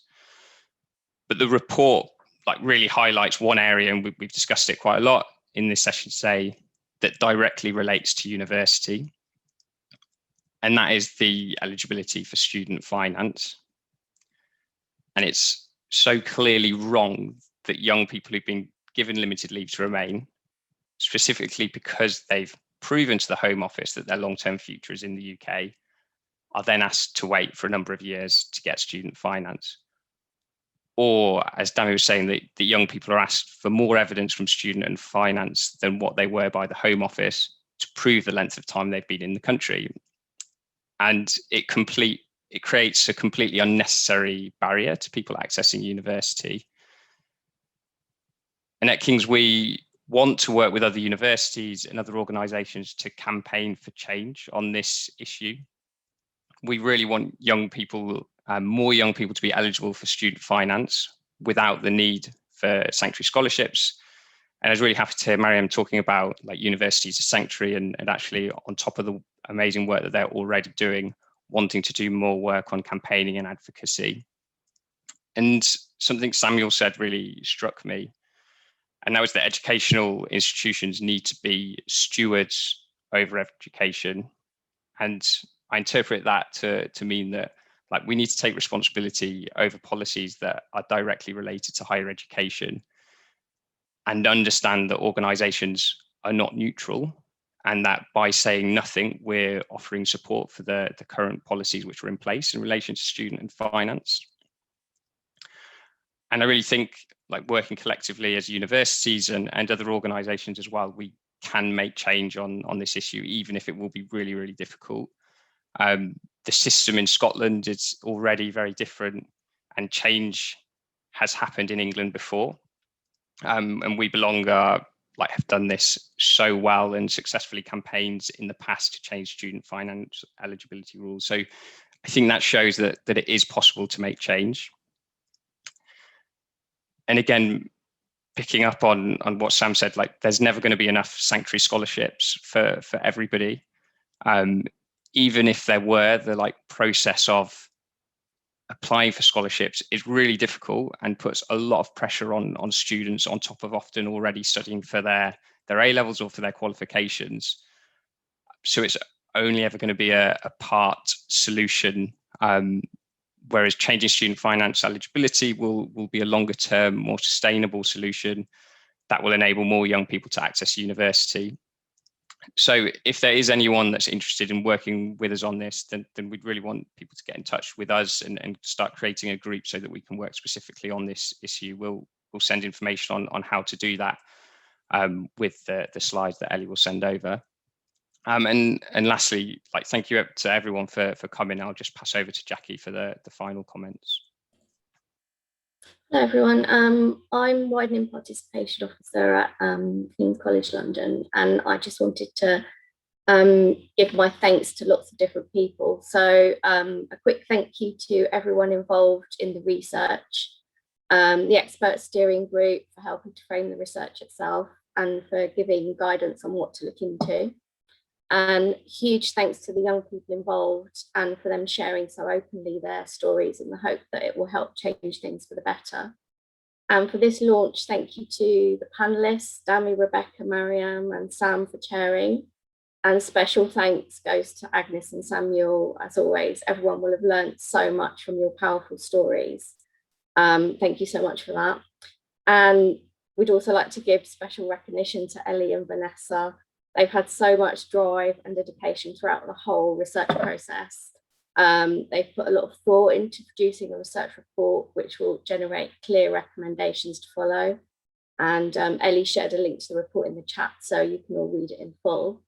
But the report, like, really highlights one area, and we've discussed it quite a lot in this session today, that directly relates to university. And that is the eligibility for student finance. And it's so clearly wrong that young people who've been given limited leave to remain, specifically because they've proven to the Home Office that their long-term future is in the UK, are then asked to wait for a number of years to get student finance. Or, as Dami was saying, that young people are asked for more evidence from student and finance than what they were by the Home Office to prove the length of time they've been in the country. And it creates a completely unnecessary barrier to people accessing university. And at King's, we want to work with other universities and other organisations to campaign for change on this issue. We really want young people, more young people, to be eligible for student finance without the need for sanctuary scholarships. And I was really happy to hear Mariam talking about, like, universities as sanctuary, and actually, on top of the amazing work that they're already doing, wanting to do more work on campaigning and advocacy. And something Samuel said really struck me, and that was that educational institutions need to be stewards over education. And I interpret that to mean that, like, we need to take responsibility over policies that are directly related to higher education, and understand that organisations are not neutral, and that by saying nothing, we're offering support for the current policies which are in place in relation to student and finance. And I really think, like, working collectively as universities and other organisations as well, we can make change on this issue, even if it will be really, really difficult. The system in Scotland is already very different, and change has happened in England before. And We Belong have done this so well and successfully campaigned in the past to change student finance eligibility rules. So I think that shows that it is possible to make change. And again, picking up on what Sam said, like, there's never going to be enough sanctuary scholarships for everybody. Even if there were, the process of applying for scholarships is really difficult and puts a lot of pressure on students, on top of often already studying for their A-levels or for their qualifications. So it's only ever going to be a part solution, whereas changing student finance eligibility will be a longer term, more sustainable solution that will enable more young people to access university. So if there is anyone that's interested in working with us on this, then we'd really want people to get in touch with us and start creating a group so that we can work specifically on this issue. We'll send information on how to do that with the slides that Ellie will send over. And lastly, thank you to everyone for coming. I'll just pass over to Jackie for the final comments. Hello everyone, I'm Widening Participation Officer at King's College London, and I just wanted to give my thanks to lots of different people. So a quick thank you to everyone involved in the research, the expert steering group for helping to frame the research itself and for giving guidance on what to look into. And huge thanks to the young people involved and for them sharing so openly their stories in the hope that it will help change things for the better. And for this launch, thank you to the panelists, Dami, Rebecca, Mariam and Sam for chairing. And special thanks goes to Agnes and Samuel. As always, everyone will have learned so much from your powerful stories. Thank you so much for that. And we'd also like to give special recognition to Ellie and Vanessa. They've had so much drive and dedication throughout the whole research process. They've put a lot of thought into producing a research report, which will generate clear recommendations to follow. And Ellie shared a link to the report in the chat, so you can all read it in full.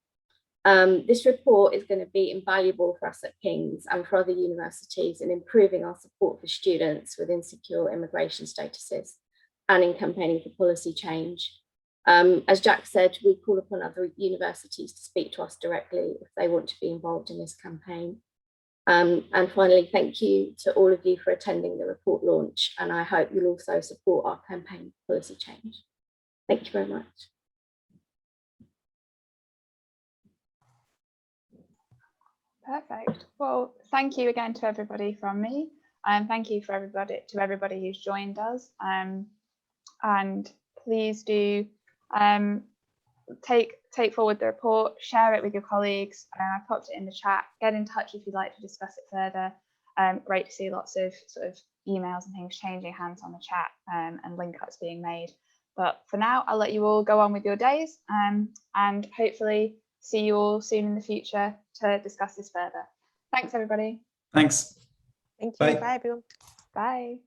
This report is going to be invaluable for us at King's and for other universities in improving our support for students with insecure immigration statuses and in campaigning for policy change. As Jack said, we call upon other universities to speak to us directly if they want to be involved in this campaign. And finally, thank you to all of you for attending the report launch, and I hope you'll also support our campaign for policy change. Thank you very much. Perfect. Well, thank you again to everybody from me, and thank you for everybody who's joined us. And please do take forward the report, share it with your colleagues. I popped it in the chat. Get in touch if you'd like to discuss it further. Great to see lots of sort of emails and things changing hands on the chat and link ups being made. But for now, I'll let you all go on with your days and hopefully see you all soon in the future to discuss this further. Thanks, everybody. Thanks. Thank you. Bye. Bye, everyone. Bye.